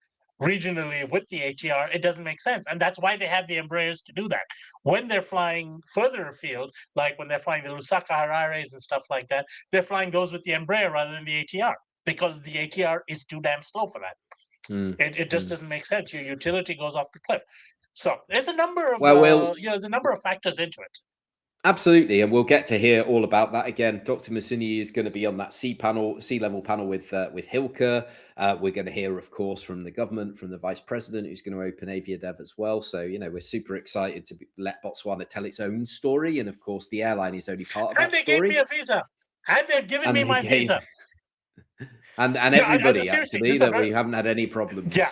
regionally with the ATR, it doesn't make sense, and that's why they have the Embraers to do that. When they're flying further afield, like when they're flying the Lusaka Harares and stuff like that, they're flying those with the Embraer rather than the ATR because the ATR is too damn slow for that. It just doesn't make sense. Your utility goes off the cliff. So there's a number of there's a number of factors into it. Absolutely, and we'll get to hear all about that again. Dr. Masini is going to be on that sea level panel with Hilke. We're going to hear, of course, from the government, from the vice president, who's going to open AviaDev as well. So, we're super excited to let Botswana tell its own story, and of course, the airline is only part of that story. And they gave me a visa, and they've given me my visa, and everybody actually that we haven't had any problems. Yeah.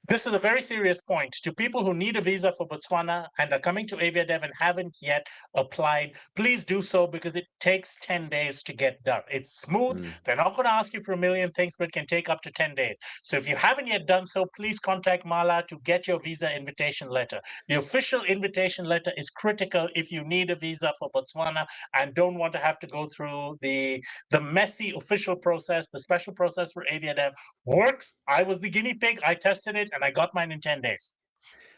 This is a very serious point to people who need a visa for Botswana and are coming to AviaDev and haven't yet applied. Please do so because it takes 10 days to get done. It's smooth. They're not going to ask you for a million things, but it can take up to 10 days. So if you haven't yet done so, please contact Mala to get your visa invitation letter. The official invitation letter is critical if you need a visa for Botswana and don't want to have to go through the messy official process. The special process for AviaDev works. I was the guinea pig. I tested it, and I got mine in 10 days.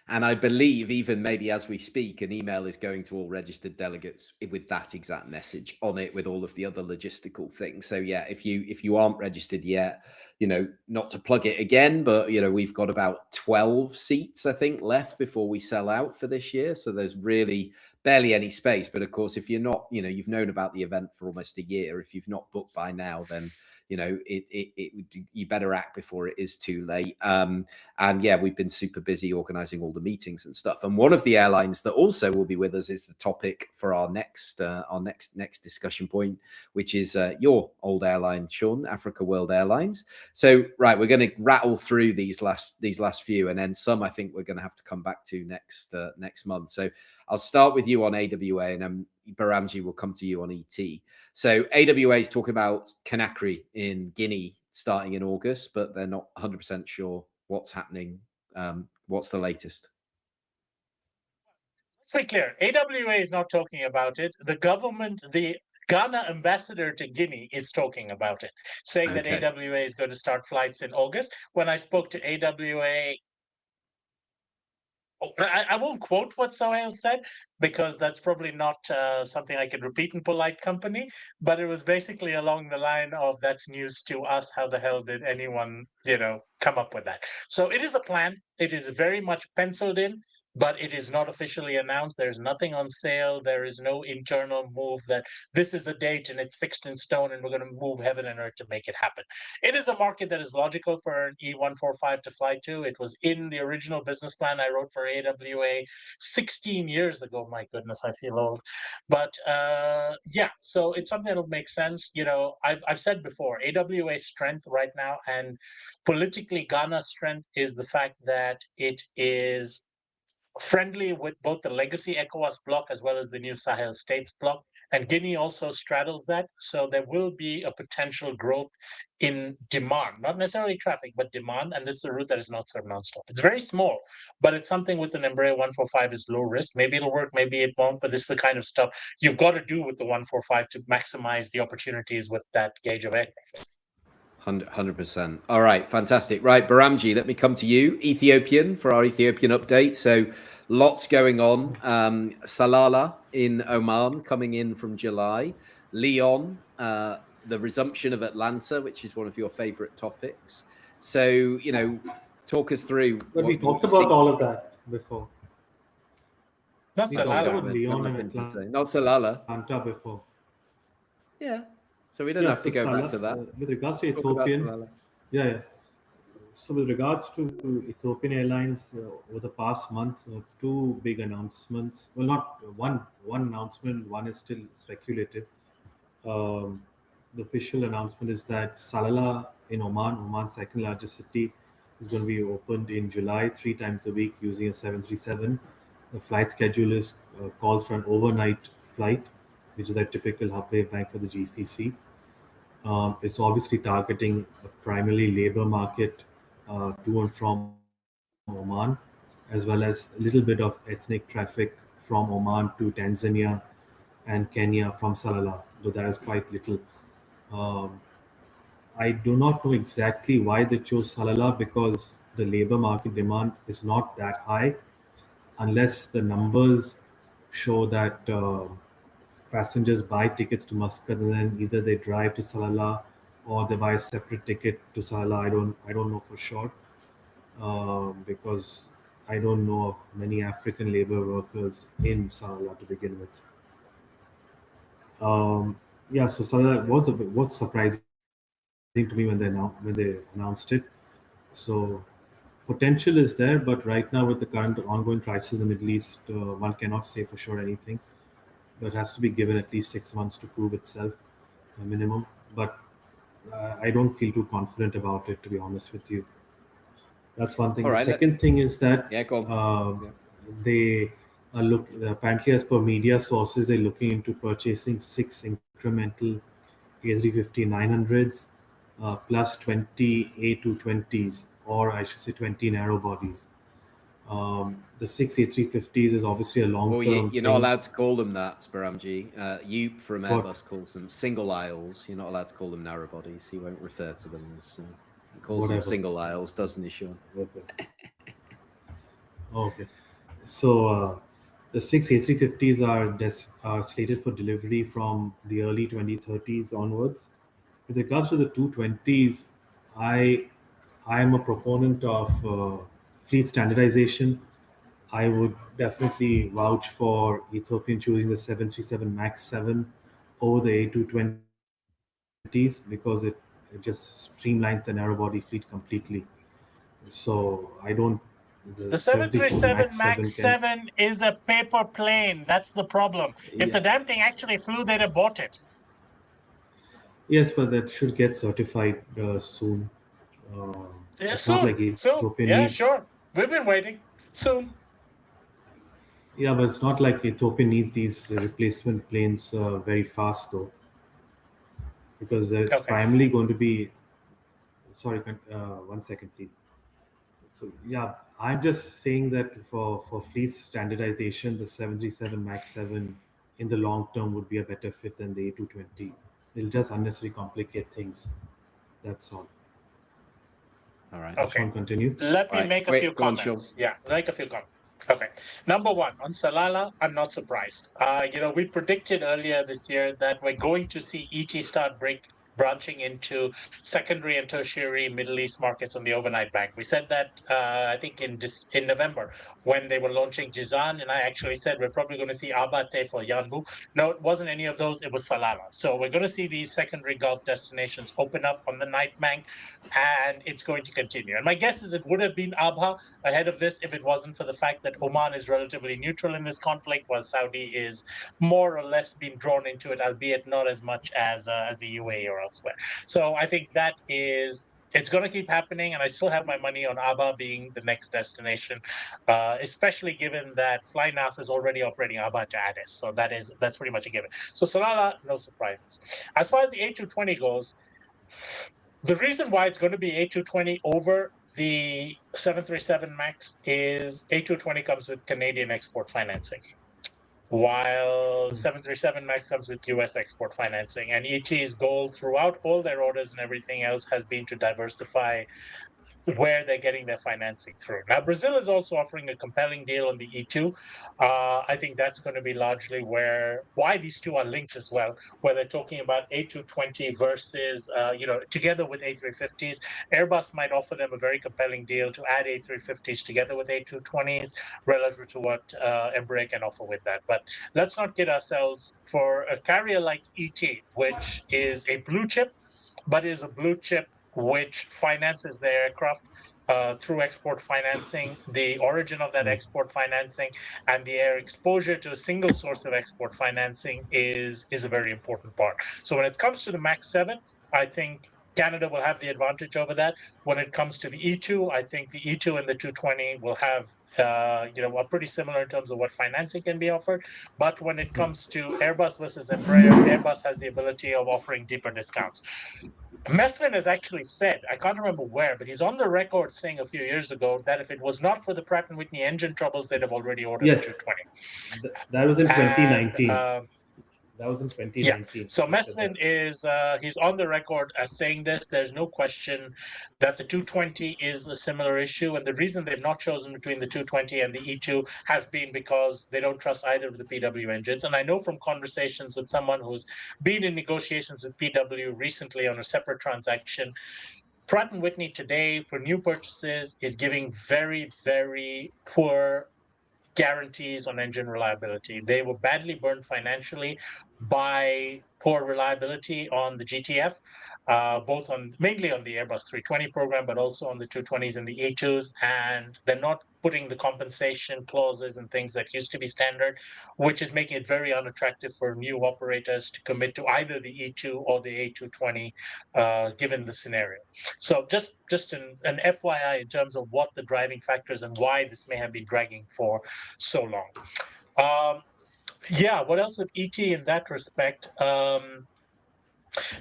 And I believe even maybe as we speak, an email is going to all registered delegates with that exact message on it, with all of the other logistical things. So yeah, if you aren't registered yet, not to plug it again, but we've got about 12 seats, I think, left before we sell out for this year. So there's really barely any space. But of course, if you're not, you've known about the event for almost a year, if you've not booked by now, then you better act before it is too late. And yeah, we've been super busy organizing all the meetings and stuff. And one of the airlines that also will be with us is the topic for our next discussion point, which is your old airline, Sean, Africa World Airlines. So right, we're going to rattle through these last few, and then some I think we're going to have to come back to next month. So I'll start with you on AWA, and then Behramjee will come to you on ET. So AWA is talking about Conakry in Guinea starting in August, but they're not 100% sure what's happening. What's the latest? Let's be clear. AWA is not talking about it. The government, the Ghana ambassador to Guinea is talking about it, saying that AWA is going to start flights in August. When I spoke to AWA, I won't quote what Sohail said because that's probably not something I can repeat in polite company, but it was basically along the line of, that's news to us. How the hell did anyone, come up with that? So it is a plan. It is very much penciled in, but it is not officially announced. There's nothing on sale. There is no internal move that this is a date and it's fixed in stone and we're going to move heaven and earth to make it happen. It is a market that is logical for an E145 to fly to. It was in the original business plan I wrote for AWA 16 years ago. My goodness, I feel old. But yeah, so it's something that'll make sense. I've said before, AWA's strength right now, and politically Ghana's strength, is the fact that it is friendly with both the legacy ECOWAS bloc as well as the new Sahel states bloc. and Guinea also straddles that. So there will be a potential growth in demand, not necessarily traffic, but demand. And this is a route that is not served nonstop. It's very small, but it's something with an Embraer 145 is low risk. Maybe it'll work, maybe it won't, but this is the kind of stuff you've got to do with the 145 to maximize the opportunities with that gauge of aircraft. 100%. All right, fantastic. Right, Behramjee, let me come to you. Ethiopian for our Ethiopian update. So lots going on. Salalah in Oman coming in from July. Lyon, the resumption of Atlanta, which is one of your favorite topics. So, you know, talk us through. But we talked about all of that before. Not Salalah. Lyon and Atlanta. Not Salalah. Atlanta before. Yeah. So we don't have to go back to that. With regards to Ethiopian, So with regards to Ethiopian Airlines, over the past month, two big announcements. Well, not one announcement. One is still speculative. The official announcement is that Salalah in Oman's second largest city, is going to be opened in July 3 times a week using a 737. The flight schedule calls for an overnight flight, which is a typical hub wave bank for the GCC. It's obviously targeting a primarily labor market to and from Oman, as well as a little bit of ethnic traffic from Oman to Tanzania and Kenya from Salalah, though that is quite little. I do not know exactly why they chose Salalah, because the labor market demand is not that high, unless the numbers show that passengers buy tickets to Muscat and then either they drive to Salalah or they buy a separate ticket to Salalah. I don't know for sure, because I don't know of many African labor workers in Salalah to begin with. So Salalah was surprising to me when they announced it. So potential is there, but right now with the current ongoing crisis in the Middle East, one cannot say for sure anything. But it has to be given at least 6 months to prove itself, a minimum. But I don't feel too confident about it, to be honest with you. That's one thing. The second thing is that they are apparently, as per media sources, they're looking into purchasing 6 incremental A350-900s plus 20 A220s, or I should say 20 narrow bodies. The 6 A350s is obviously a long-term you're not allowed to call them that, Behramjee. Yoop from Airbus calls them single aisles. You're not allowed to call them narrow bodies. He won't refer to them as he calls them single aisles, doesn't he, Sean? Okay. So the 6 A350s are slated for delivery from the early 2030s onwards. With regards to the 220s, I am a proponent of fleet standardization. I would definitely vouch for Ethiopian choosing the 737 MAX 7 over the A220s, because it just streamlines the narrow body fleet completely. So I don't. The 737 MAX 7 is a paper plane. That's the problem. If the damn thing actually flew, they'd have bought it. Yes, but that should get certified soon. Soon. Not like Ethiopian sure. We've been waiting. Soon. Yeah, but it's not like Ethiopia needs these replacement planes very fast, though, because it's primarily going to be. Sorry, 1 second, please. So I'm just saying that for fleet standardization, the 737 MAX 7 in the long term would be a better fit than the A220. It'll just unnecessarily complicate things. That's all. All right. Okay. Continue. Let me make a few comments. Make a few comments. Okay. Number one, on Salalah, I'm not surprised. We predicted earlier this year that we're going to see ET start branching into secondary and tertiary Middle East markets on the overnight bank. We said that, I think, in November when they were launching Jizan, and I actually said we're probably going to see Abate for Yanbu. No, it wasn't any of those. It was Salalah. So we're going to see these secondary Gulf destinations open up on the night bank, and it's going to continue. And my guess is it would have been Abha ahead of this if it wasn't for the fact that Oman is relatively neutral in this conflict, while Saudi is more or less being drawn into it, albeit not as much as the UAE or elsewhere. So I think that is It's going to keep happening, and I still have my money on Aba being the next destination, especially given that FlyNAS is already operating Aba to Addis. So that's pretty much a given. So Salalah, no surprises. As far as the A220 goes, the reason why it's going to be A220 over the 737 MAX is A220 comes with Canadian export financing, while 737 MAX comes with US export financing. And ET's goal throughout all their orders and everything else has been to diversify where they're getting their financing through. Now, Brazil is also offering a compelling deal on the E2. I think that's going to be largely why these two are linked as well, where they're talking about A220 versus, together with A350s. Airbus might offer them a very compelling deal to add A350s together with A220s relative to what Embraer can offer with that. But let's not kid ourselves. For a carrier like ET, which is a blue chip, but is a blue chip which finances their aircraft through export financing, the origin of that export financing, and the air exposure to a single source of export financing is a very important part. So when it comes to the MAX 7, I think Canada will have the advantage over that. When it comes to the E2, I think the E2 and the 220 will have are pretty similar in terms of what financing can be offered. But when it comes to Airbus versus Embraer, Airbus has the ability of offering deeper discounts. Mesvin has actually said, I can't remember where, but he's on the record saying a few years ago that if it was not for the Pratt & Whitney engine troubles, they'd have already ordered the 220. That was in 2019. That was in 2019. Yeah. So Mesvin is he's on the record as saying this. There's no question that the 220 is a similar issue, and the reason they've not chosen between the 220 and the E2 has been because they don't trust either of the PW engines. And I know from conversations with someone who's been in negotiations with PW recently on a separate transaction, Pratt & Whitney today for new purchases is giving very, very poor guarantees on engine reliability. They were badly burned financially by poor reliability on the GTF, mainly on the Airbus 320 program, but also on the 220s and the E2s. And they're not putting the compensation clauses and things that used to be standard, which is making it very unattractive for new operators to commit to either the E2 or the A220, given the scenario. So just an FYI in terms of what the driving factors and why this may have been dragging for so long. What else with ET in that respect?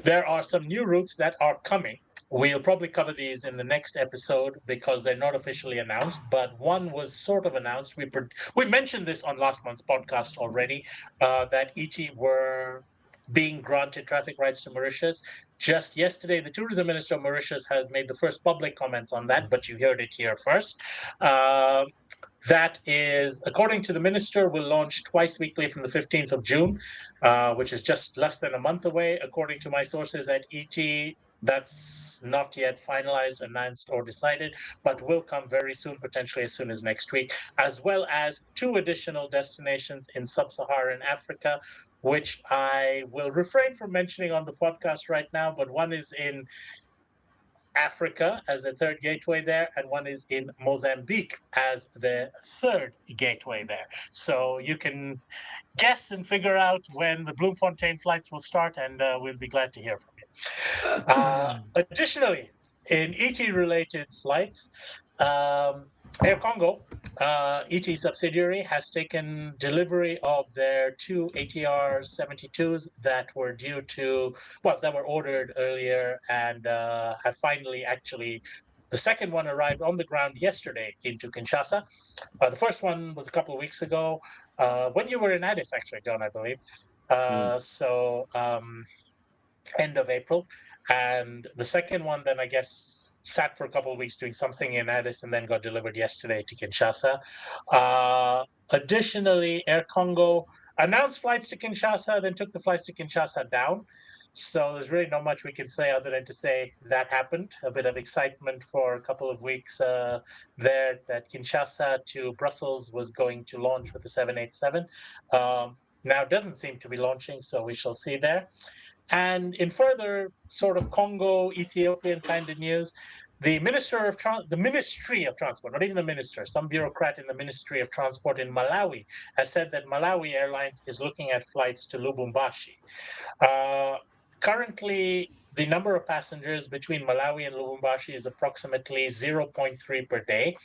There are some new routes that are coming. We'll probably cover these in the next episode because they're not officially announced, but one was sort of announced. We mentioned this on last month's podcast already, that ET were being granted traffic rights to Mauritius. Just yesterday, the tourism minister of Mauritius has made the first public comments on that, but you heard it here first. That is, according to the minister, will launch twice weekly from the 15th of June, which is just less than a month away. According to my sources at ET, that's not yet finalized, announced, or decided, but will come very soon, potentially as soon as next week, as well as 2 additional destinations in sub-Saharan Africa, which I will refrain from mentioning on the podcast right now, but one is in Africa as the 3rd gateway there, and one is in Mozambique as the 3rd gateway there. So you can guess and figure out when the Bloemfontein flights will start, and we'll be glad to hear from you. Additionally, in ET-related flights, Air Congo, ET subsidiary, has taken delivery of their 2 ATR 72s that were that were ordered earlier and have finally the second one arrived on the ground yesterday into Kinshasa. The first one was a couple of weeks ago, when you were in Addis, actually, John, I believe. End of April. And the second one then, I guess, sat for a couple of weeks doing something in Addis and then got delivered yesterday to Kinshasa. Additionally, Air Congo announced flights to Kinshasa, then took the flights to Kinshasa down. So there's really not much we can say other than to say that happened. A bit of excitement for a couple of weeks there that Kinshasa to Brussels was going to launch with the 787. Now it doesn't seem to be launching, so we shall see there. And in further sort of Congo, Ethiopian kind of news, the Ministry of Transport, not even the minister, some bureaucrat in the Ministry of Transport in Malawi has said that Malawi Airlines is looking at flights to Lubumbashi. Currently, the number of passengers between Malawi and Lubumbashi is approximately 0.3 per day.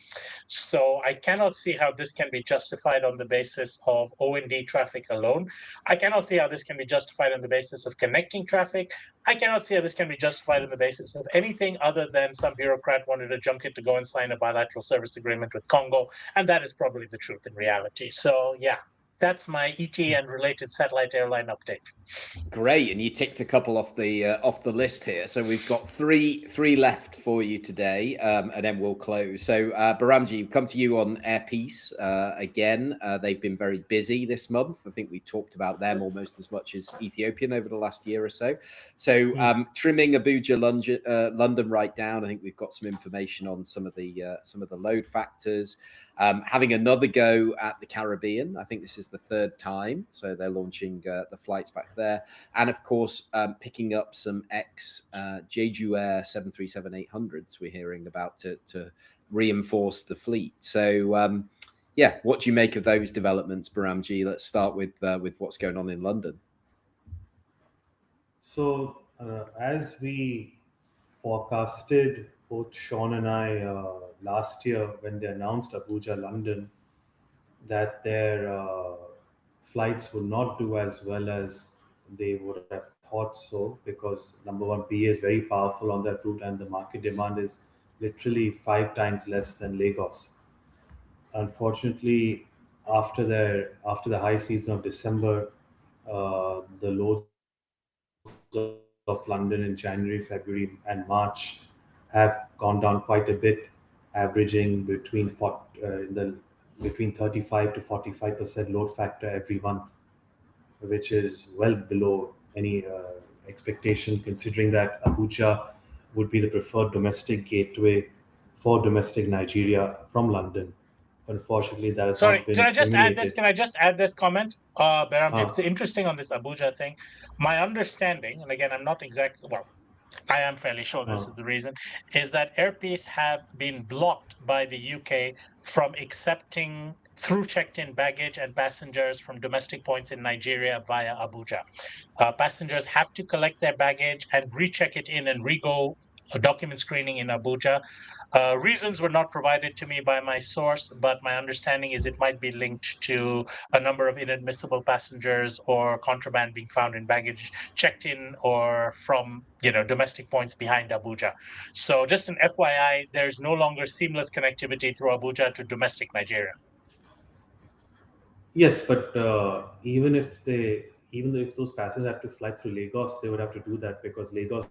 So I cannot see how this can be justified on the basis of O&D traffic alone. I cannot see how this can be justified on the basis of connecting traffic. I cannot see how this can be justified on the basis of anything other than some bureaucrat wanted a junket to go and sign a bilateral service agreement with Congo. And that is probably the truth in reality. So yeah, that's my ET and related satellite airline update. Great, and you ticked a couple off the list here. So we've got three left for you today, and then we'll close. So Behramjee, come to you on Air Peace again. They've been very busy this month. I think we talked about them almost as much as Ethiopian over the last year or so. So trimming Abuja London right down. I think we've got some information on some of the load factors. Having another go at the Caribbean. I think this is the third time. So they're launching the flights back there. And of course, picking up some Jeju Air 737-800s we're hearing about to reinforce the fleet. So yeah, what do you make of those developments, Behramjee? Let's start with what's going on in London. So as we forecasted, both Sean and I last year when they announced Abuja London, that their flights would not do as well as they would have thought so, because number one, BA is very powerful on that route and the market demand is literally 5 times less than Lagos. Unfortunately, after the high season of December, the loads of London in January, February, and March have gone down quite a bit, averaging between 35 to 45% load factor every month, which is well below any expectation, considering that Abuja would be the preferred domestic gateway for domestic Nigeria from London. Unfortunately, that has not been Can I just add this? stimulated. Can I just add this comment? Behramjee, it's interesting on this Abuja thing. My understanding, and again, I'm not exactly, well, I am fairly sure this is the reason, is that Air Peace have been blocked by the UK from accepting through checked-in baggage and passengers from domestic points in Nigeria via Abuja. Passengers have to collect their baggage and recheck it in and re-go document screening in Abuja. Reasons were not provided to me by my source, but my understanding is it might be linked to a number of inadmissible passengers or contraband being found in baggage checked in or from domestic points behind Abuja. So just an FYI, there's no longer seamless connectivity through Abuja to domestic Nigeria. Yes, but even if those passengers had to fly through Lagos, they would have to do that because Lagos.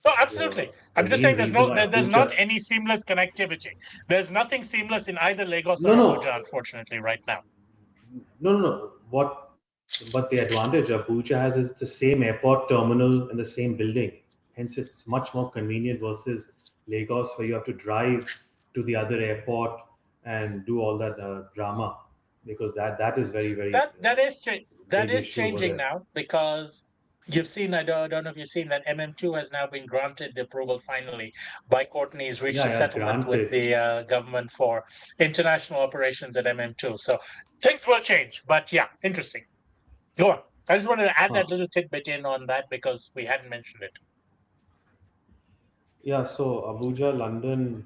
Oh, absolutely. I'm just saying there's not any seamless connectivity. There's nothing seamless in either Lagos or Abuja, unfortunately, right now. No. But the advantage Abuja has is the same airport terminal in the same building. Hence, it's much more convenient versus Lagos, where you have to drive to the other airport and do all that drama. Because that is very, very. That is changing now, because you've seen, I don't know if you've seen that MM2 has now been granted the approval finally by Courtney's reached a settlement with the government for international operations at MM2. So things will change, but yeah, interesting. Go on. I just wanted to add that little tidbit in on that because we hadn't mentioned it. Yeah, so Abuja, London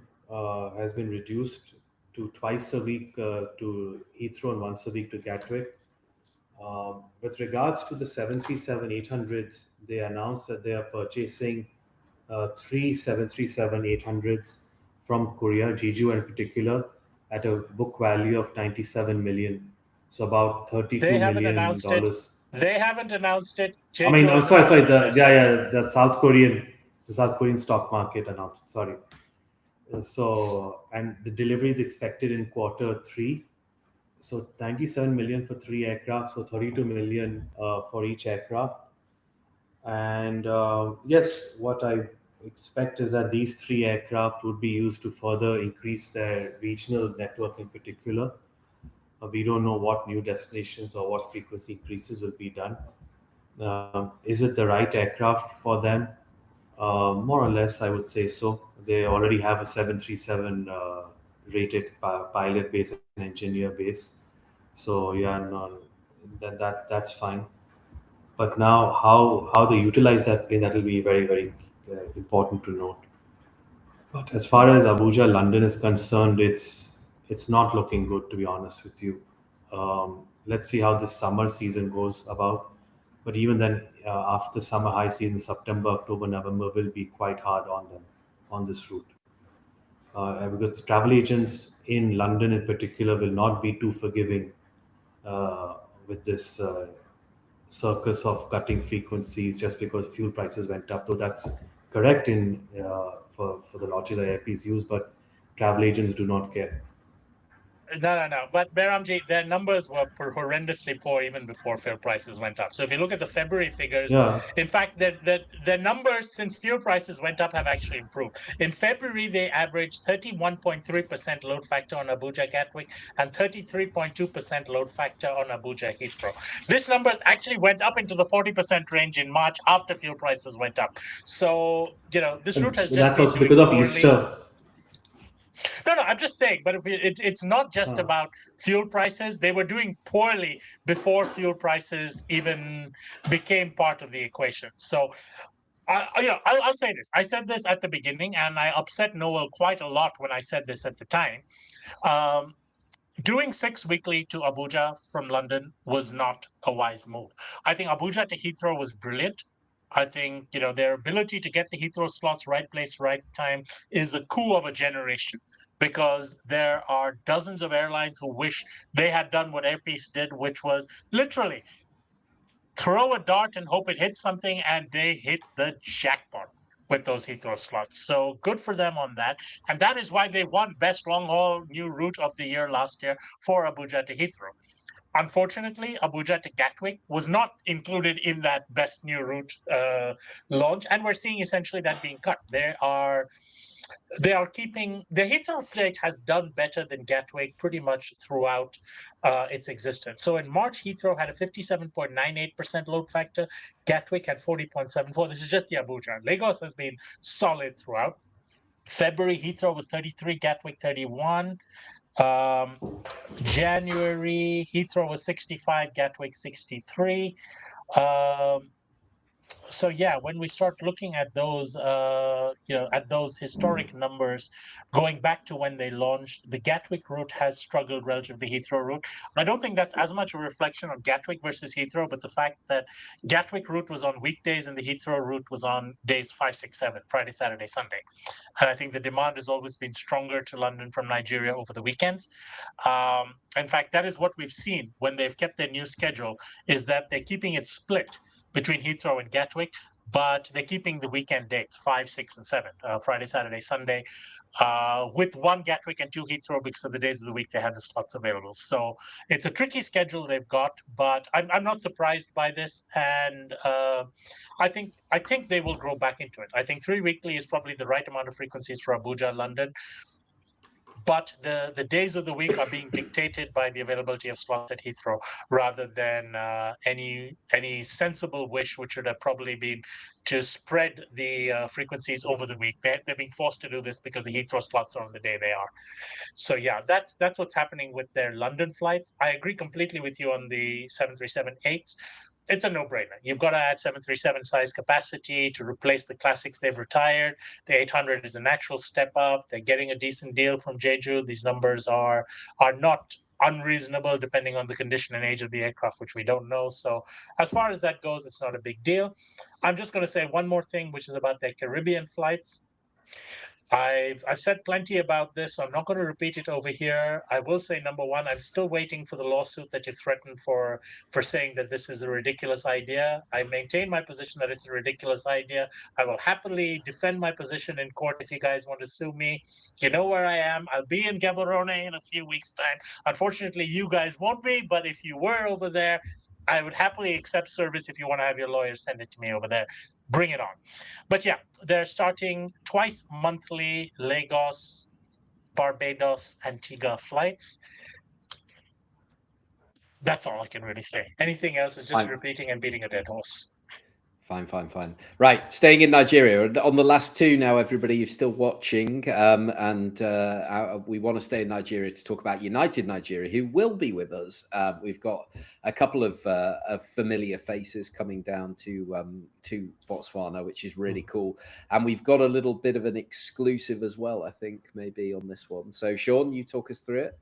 has been reduced to twice a week to Heathrow and once a week to Gatwick. With regards to the 737-800s, they announced that they are purchasing 3 737-800s from Korea, Jeju in particular, at a book value of 97 million. So about $32 million. They haven't announced it. Jeju, I mean, I'm sorry. The South Korean stock market announced. Sorry. So, and the delivery is expected in Q3. So 97 million for 3 aircraft, so 32 million for each aircraft. And yes, what I expect is that these 3 aircraft would be used to further increase their regional network in particular. We don't know what new destinations or what frequency increases will be done. Is it the right aircraft for them? More or less, I would say so. They already have a 737 rated pilot base and engineer base. So yeah, no, that's fine. But now how they utilize that plane, that will be very, very important to note. But as far as Abuja, London is concerned, it's not looking good, to be honest with you. Let's see how this summer season goes about. But even then, after summer high season, September, October, November will be quite hard on them on this route. Because travel agents in London in particular will not be too forgiving with this circus of cutting frequencies just because fuel prices went up. Though that's correct in for the logic that airports use, but travel agents do not care. No. But Behramjee, their numbers were horrendously poor even before fuel prices went up. So if you look at the February figures, in fact, their numbers since fuel prices went up have actually improved. In February, they averaged 31.3% load factor on Abuja Gatwick and 33.2% load factor on Abuja Heathrow. This numbers actually went up into the 40% range in March after fuel prices went up. So, this route has just that's been also because of poorly. Easter. No, I'm just saying, but it's not just about fuel prices. They were doing poorly before fuel prices even became part of the equation. So, I'll say this. I said this at the beginning, and I upset Noel quite a lot when I said this at the time. Doing 6 weekly to Abuja from London was not a wise move. I think Abuja to Heathrow was brilliant. I think, their ability to get the Heathrow slots right place, right time is the coup of a generation, because there are dozens of airlines who wish they had done what Airpeace did, which was literally throw a dart and hope it hits something, and they hit the jackpot with those Heathrow slots. So good for them on that. And that is why they won Best Long Haul New Route of the Year last year for Abuja to Heathrow. Unfortunately, Abuja to Gatwick was not included in that best new route launch, and we're seeing essentially that being cut. They are keeping the Heathrow flight has done better than Gatwick pretty much throughout its existence. So in March, Heathrow had a 57.98% load factor. Gatwick had 40.74. This is just the Abuja. Lagos has been solid throughout. February, Heathrow was 33, Gatwick 31. January, Heathrow was 65, Gatwick 63. So yeah, when we start looking at those, at those historic numbers, going back to when they launched, the Gatwick route has struggled relative to the Heathrow route. I don't think that's as much a reflection on Gatwick versus Heathrow, but the fact that Gatwick route was on weekdays and the Heathrow route was on days 5, 6, 7, Friday, Saturday, Sunday. And I think the demand has always been stronger to London from Nigeria over the weekends. In fact, that is what we've seen when they've kept their new schedule, is that they're keeping it split between Heathrow and Gatwick, but they're keeping the weekend dates 5, 6, and 7, Friday, Saturday, Sunday, with 1 Gatwick and 2 Heathrow because of the days of the week they have the slots available. So it's a tricky schedule they've got, but I'm not surprised by this, and I think they will grow back into it. I think 3 weekly is probably the right amount of frequencies for Abuja, London. But the days of the week are being dictated by the availability of slots at Heathrow, rather than any sensible wish, which would have probably been to spread the frequencies over the week. They're being forced to do this because the Heathrow slots are on the day they are. So yeah, that's what's happening with their London flights. I agree completely with you on the 737-8s. It's a no-brainer. You've got to add 737 size capacity to replace the classics they've retired. The 800 is a natural step up. They're getting a decent deal from Jeju. These numbers are not unreasonable depending on the condition and age of the aircraft, which we don't know. So as far as that goes, it's not a big deal. I'm just going to say one more thing, which is about their Caribbean flights. I've said plenty about this, so I'm not going to repeat it over here. I will say, number one, I'm still waiting for the lawsuit that you threatened for saying that this is a ridiculous idea. I maintain my position that it's a ridiculous idea. I will happily defend my position in court if you guys want to sue me. You know where I am. I'll be in Gaborone in a few weeks' time. Unfortunately, you guys won't be, but if you were over there, I would happily accept service if you want to have your lawyer send it to me over there. Bring it on. But yeah, they're starting twice monthly Lagos, Barbados, Antigua flights. That's all I can really say. Anything else is just repeating and beating a dead horse. Fine. Right, staying in Nigeria. On the last two now, everybody, you're still watching, and we want to stay in Nigeria to talk about United Nigeria, who will be with us. We've got a couple of familiar faces coming down to Botswana, which is really cool. And we've got a little bit of an exclusive as well, I think, maybe on this one. So, Sean, you talk us through it.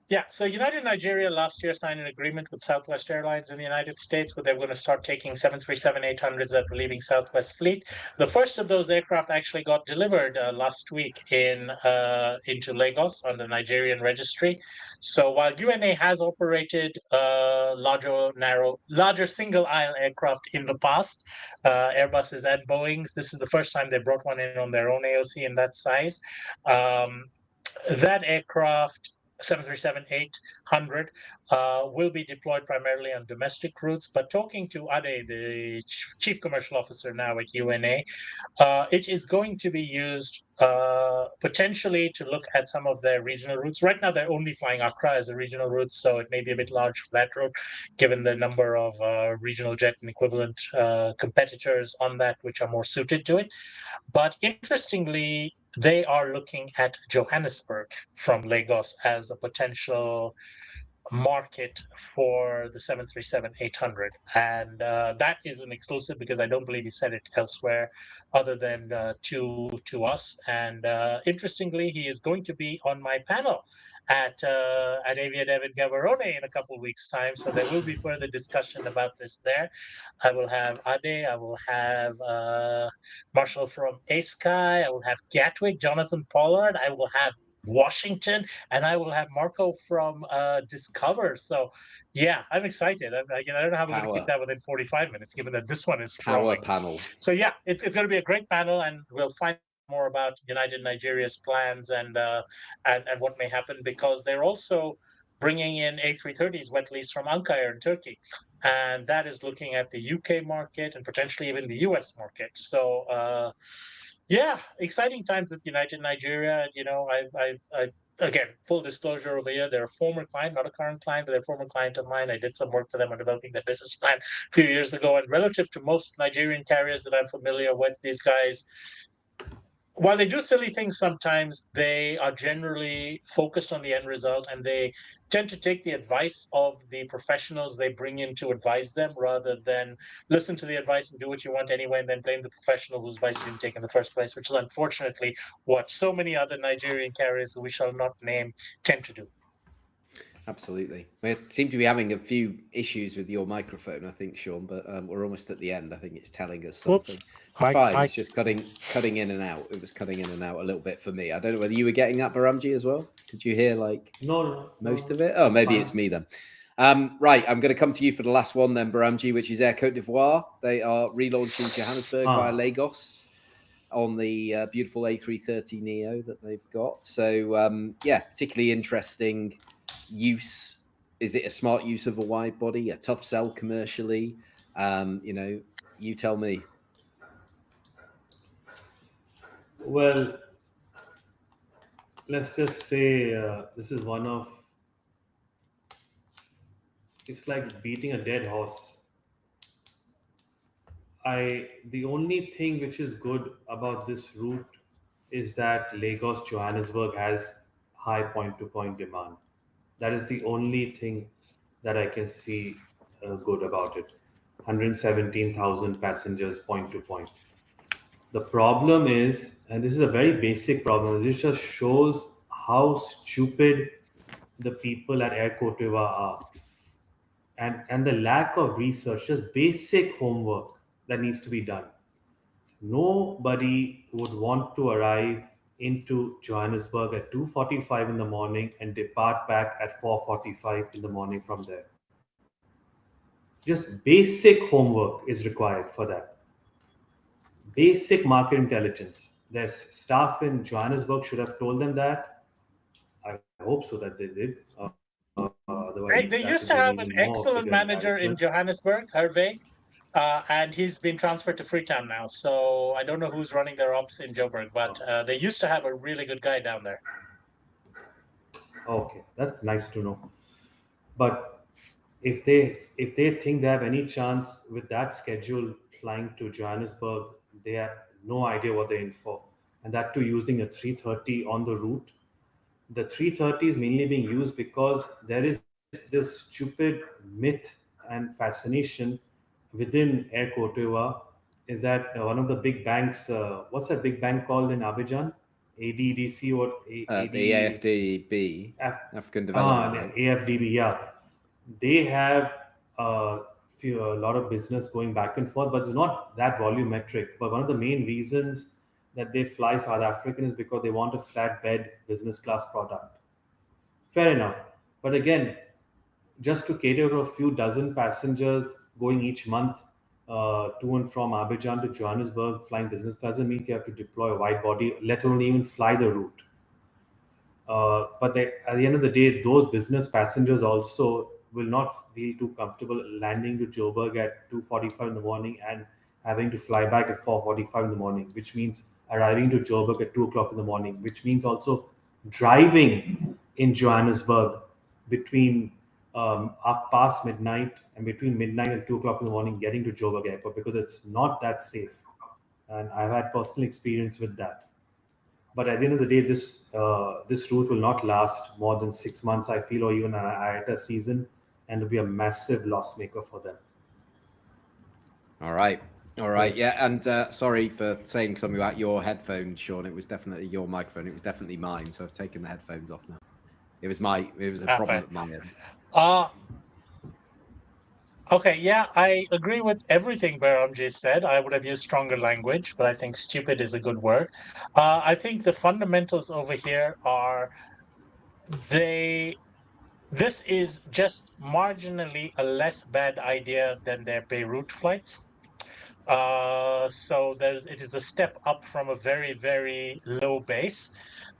Yeah, so United Nigeria last year signed an agreement with Southwest Airlines in the United States where they're going to start taking 737-800s that were leaving Southwest fleet. The first of those aircraft actually got delivered last week into Lagos on the Nigerian registry. So while UNA has operated larger single-aisle aircraft in the past, Airbuses and Boeings, this is the first time they brought one in on their own AOC in that size. That aircraft, 737-800, will be deployed primarily on domestic routes. But talking to Ade, the chief commercial officer now at UNA, it is going to be used potentially to look at some of their regional routes. Right now, they're only flying Accra as a regional route, so it may be a bit large for that route, given the number of regional jet and equivalent competitors on that, which are more suited to it. But interestingly, they are looking at Johannesburg from Lagos as a potential market for the 737-800. And that is an exclusive because I don't believe he said it elsewhere other than to us. And interestingly, he is going to be on my panel at AviaDev in Gaborone in a couple of weeks' time. So there will be further discussion about this there. I will have Ade, I will have Marshall from ASky, I will have Gatwick, Jonathan Pollard, I will have Washington, and I will have Marco from Discover. So, yeah, I'm excited. I don't know how we're going to keep that within 45 minutes, given that this one is Power growing. panel. So, yeah, it's going to be a great panel, and we'll find more about United Nigeria's plans and what may happen, because they're also bringing in A330s wet lease from Ankara in Turkey. And that is looking at the UK market and potentially even the US market. So, yeah, exciting times with United Nigeria. I again, full disclosure over here, they're a former client, not a current client, but they're a former client of mine. I did some work for them on developing their business plan a few years ago. And relative to most Nigerian carriers that I'm familiar with, these guys, while they do silly things sometimes, they are generally focused on the end result, and they tend to take the advice of the professionals they bring in to advise them, rather than listen to the advice and do what you want anyway and then blame the professional whose advice you didn't take in the first place, which is unfortunately what so many other Nigerian carriers who we shall not name tend to do. Absolutely. We seem to be having a few issues with your microphone, I think, Sean, but we're almost at the end. I think it's telling us something. It's fine. It's just cutting in and out. It was cutting in and out a little bit for me. I don't know whether you were getting that, Behramjee, as well. Could you hear most of it? Oh, maybe it's me then. Right, I'm going to come to you for the last one then, Behramjee, which is Air Cote d'Ivoire. They are relaunching Johannesburg via Lagos on the beautiful A330 Neo that they've got. So, yeah, particularly interesting use. Is it a smart use of a wide body, a tough sell commercially? You tell me. Well, let's just say this is it's like beating a dead horse. The only thing which is good about this route is that Lagos Johannesburg has high point-to-point demand. That is the only thing that I can see good about it. 117,000 passengers point to point. The problem is, and this is a very basic problem, this just shows how stupid the people at Air Cote d'Ivoire are. And the lack of research, just basic homework that needs to be done. Nobody would want to arrive into Johannesburg at 2:45 in the morning and depart back at 4:45 in the morning from there. Just basic homework is required for that. Basic market intelligence. Their staff in Johannesburg should have told them that. I hope so that they did. They used to have an excellent manager in Johannesburg, Hervé. And he's been transferred to Freetown now. So I don't know who's running their ops in Joburg, but they used to have a really good guy down there. Okay, that's nice to know. But if they think they have any chance with that schedule flying to Johannesburg, they have no idea what they're in for, and that too using a 330 on the route. The 330 is mainly being used because there is this stupid myth and fascination within Air Cote d'Ivoire, is that one of the big banks, what's that big bank called in Abidjan? ADDC or the AFDB, African Development Bank. AFDB, yeah. They have a lot of business going back and forth, but it's not that volumetric. But one of the main reasons that they fly South African is because they want a flatbed business class product. Fair enough. But again, just to cater to a few dozen passengers going each month to and from Abidjan to Johannesburg, flying business class doesn't mean you have to deploy a wide body, let alone even fly the route. But at the end of the day, those business passengers also will not feel too comfortable landing to Joburg at 2:45 in the morning and having to fly back at 4:45 in the morning, which means arriving to Joburg at 2 o'clock in the morning, which means also driving in Johannesburg between past midnight and between midnight and 2 o'clock in the morning, getting to Joburg Airport, because it's not that safe. And I've had personal experience with that. But at the end of the day, this route will not last more than 6 months, I feel, or even an IATA season, and it'll be a massive loss maker for them. All right. Yeah. And sorry for saying something about your headphones, Sean. It was definitely your microphone. It was definitely mine. So I've taken the headphones off now. It was a problem at my end. Okay, yeah, I agree with everything Behramjee said. I would have used stronger language, but I think stupid is a good word. I think the fundamentals over here are this is just marginally a less bad idea than their Beirut flights. So it is a step up from a very, very low base.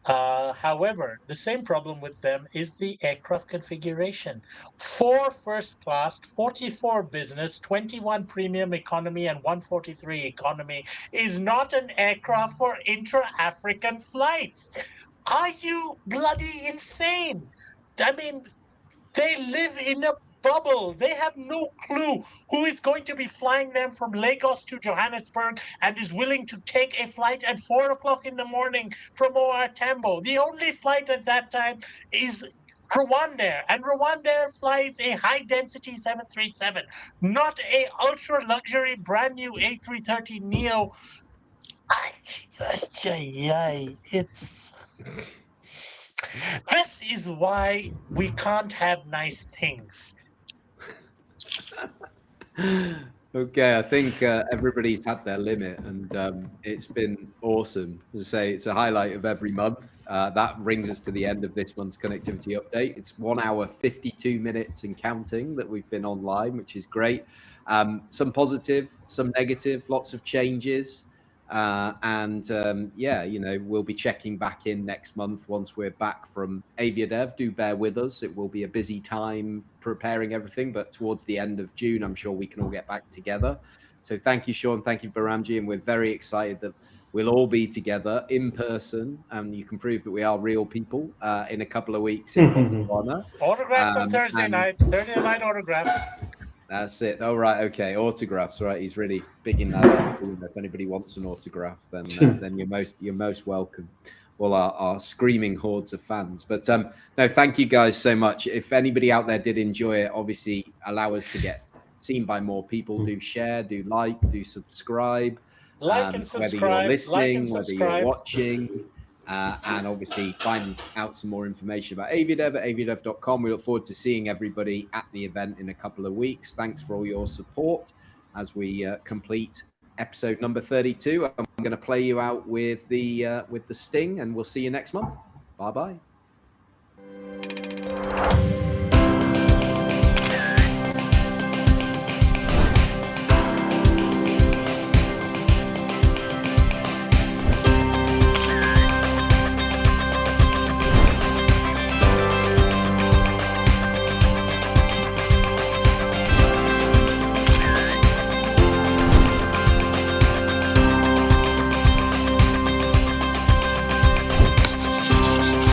However, the same problem with them is the aircraft configuration. 4 first class, 44 business, 21 premium economy, and 143 economy is not an aircraft for intra-African flights. Are you bloody insane? I mean, they live in a bubble. They have no clue who is going to be flying them from Lagos to Johannesburg and is willing to take a flight at 4 o'clock in the morning from OR Tambo. The only flight at that time is Rwandair, and Rwandair flies a high-density 737, not a ultra-luxury brand-new A330neo. This is why we can't have nice things. Okay, I think everybody's had their limit, and it's been awesome. As I say, it's a highlight of every month. That brings us to the end of this month's connectivity update. It's 1 hour, 52 minutes and counting that we've been online, which is great. Some positive, some negative, lots of changes. Yeah, we'll be checking back in next month once we're back from AviaDev. Do bear with us. It will be a busy time preparing everything, but towards the end of June, I'm sure we can all get back together. So thank you, Sean. Thank you, Behramjee. And we're very excited that we'll all be together in person. And you can prove that we are real people in a couple of weeks in Botswana. Autographs on Thursday night autographs. That's it. Oh, right. Okay. Autographs. Right. He's really big in that. If anybody wants an autograph, then you're most welcome. Well, our screaming hordes of fans. But no, thank you guys so much. If anybody out there did enjoy it, obviously allow us to get seen by more people. Do share, do like, do subscribe. Like and subscribe. Whether you're listening, whether you're watching. And obviously find out some more information about AviaDev at aviadev.com. We look forward to seeing everybody at the event in a couple of weeks. Thanks for all your support as we complete episode number 32. I'm going to play you out with the sting, and we'll see you next month. Bye-bye.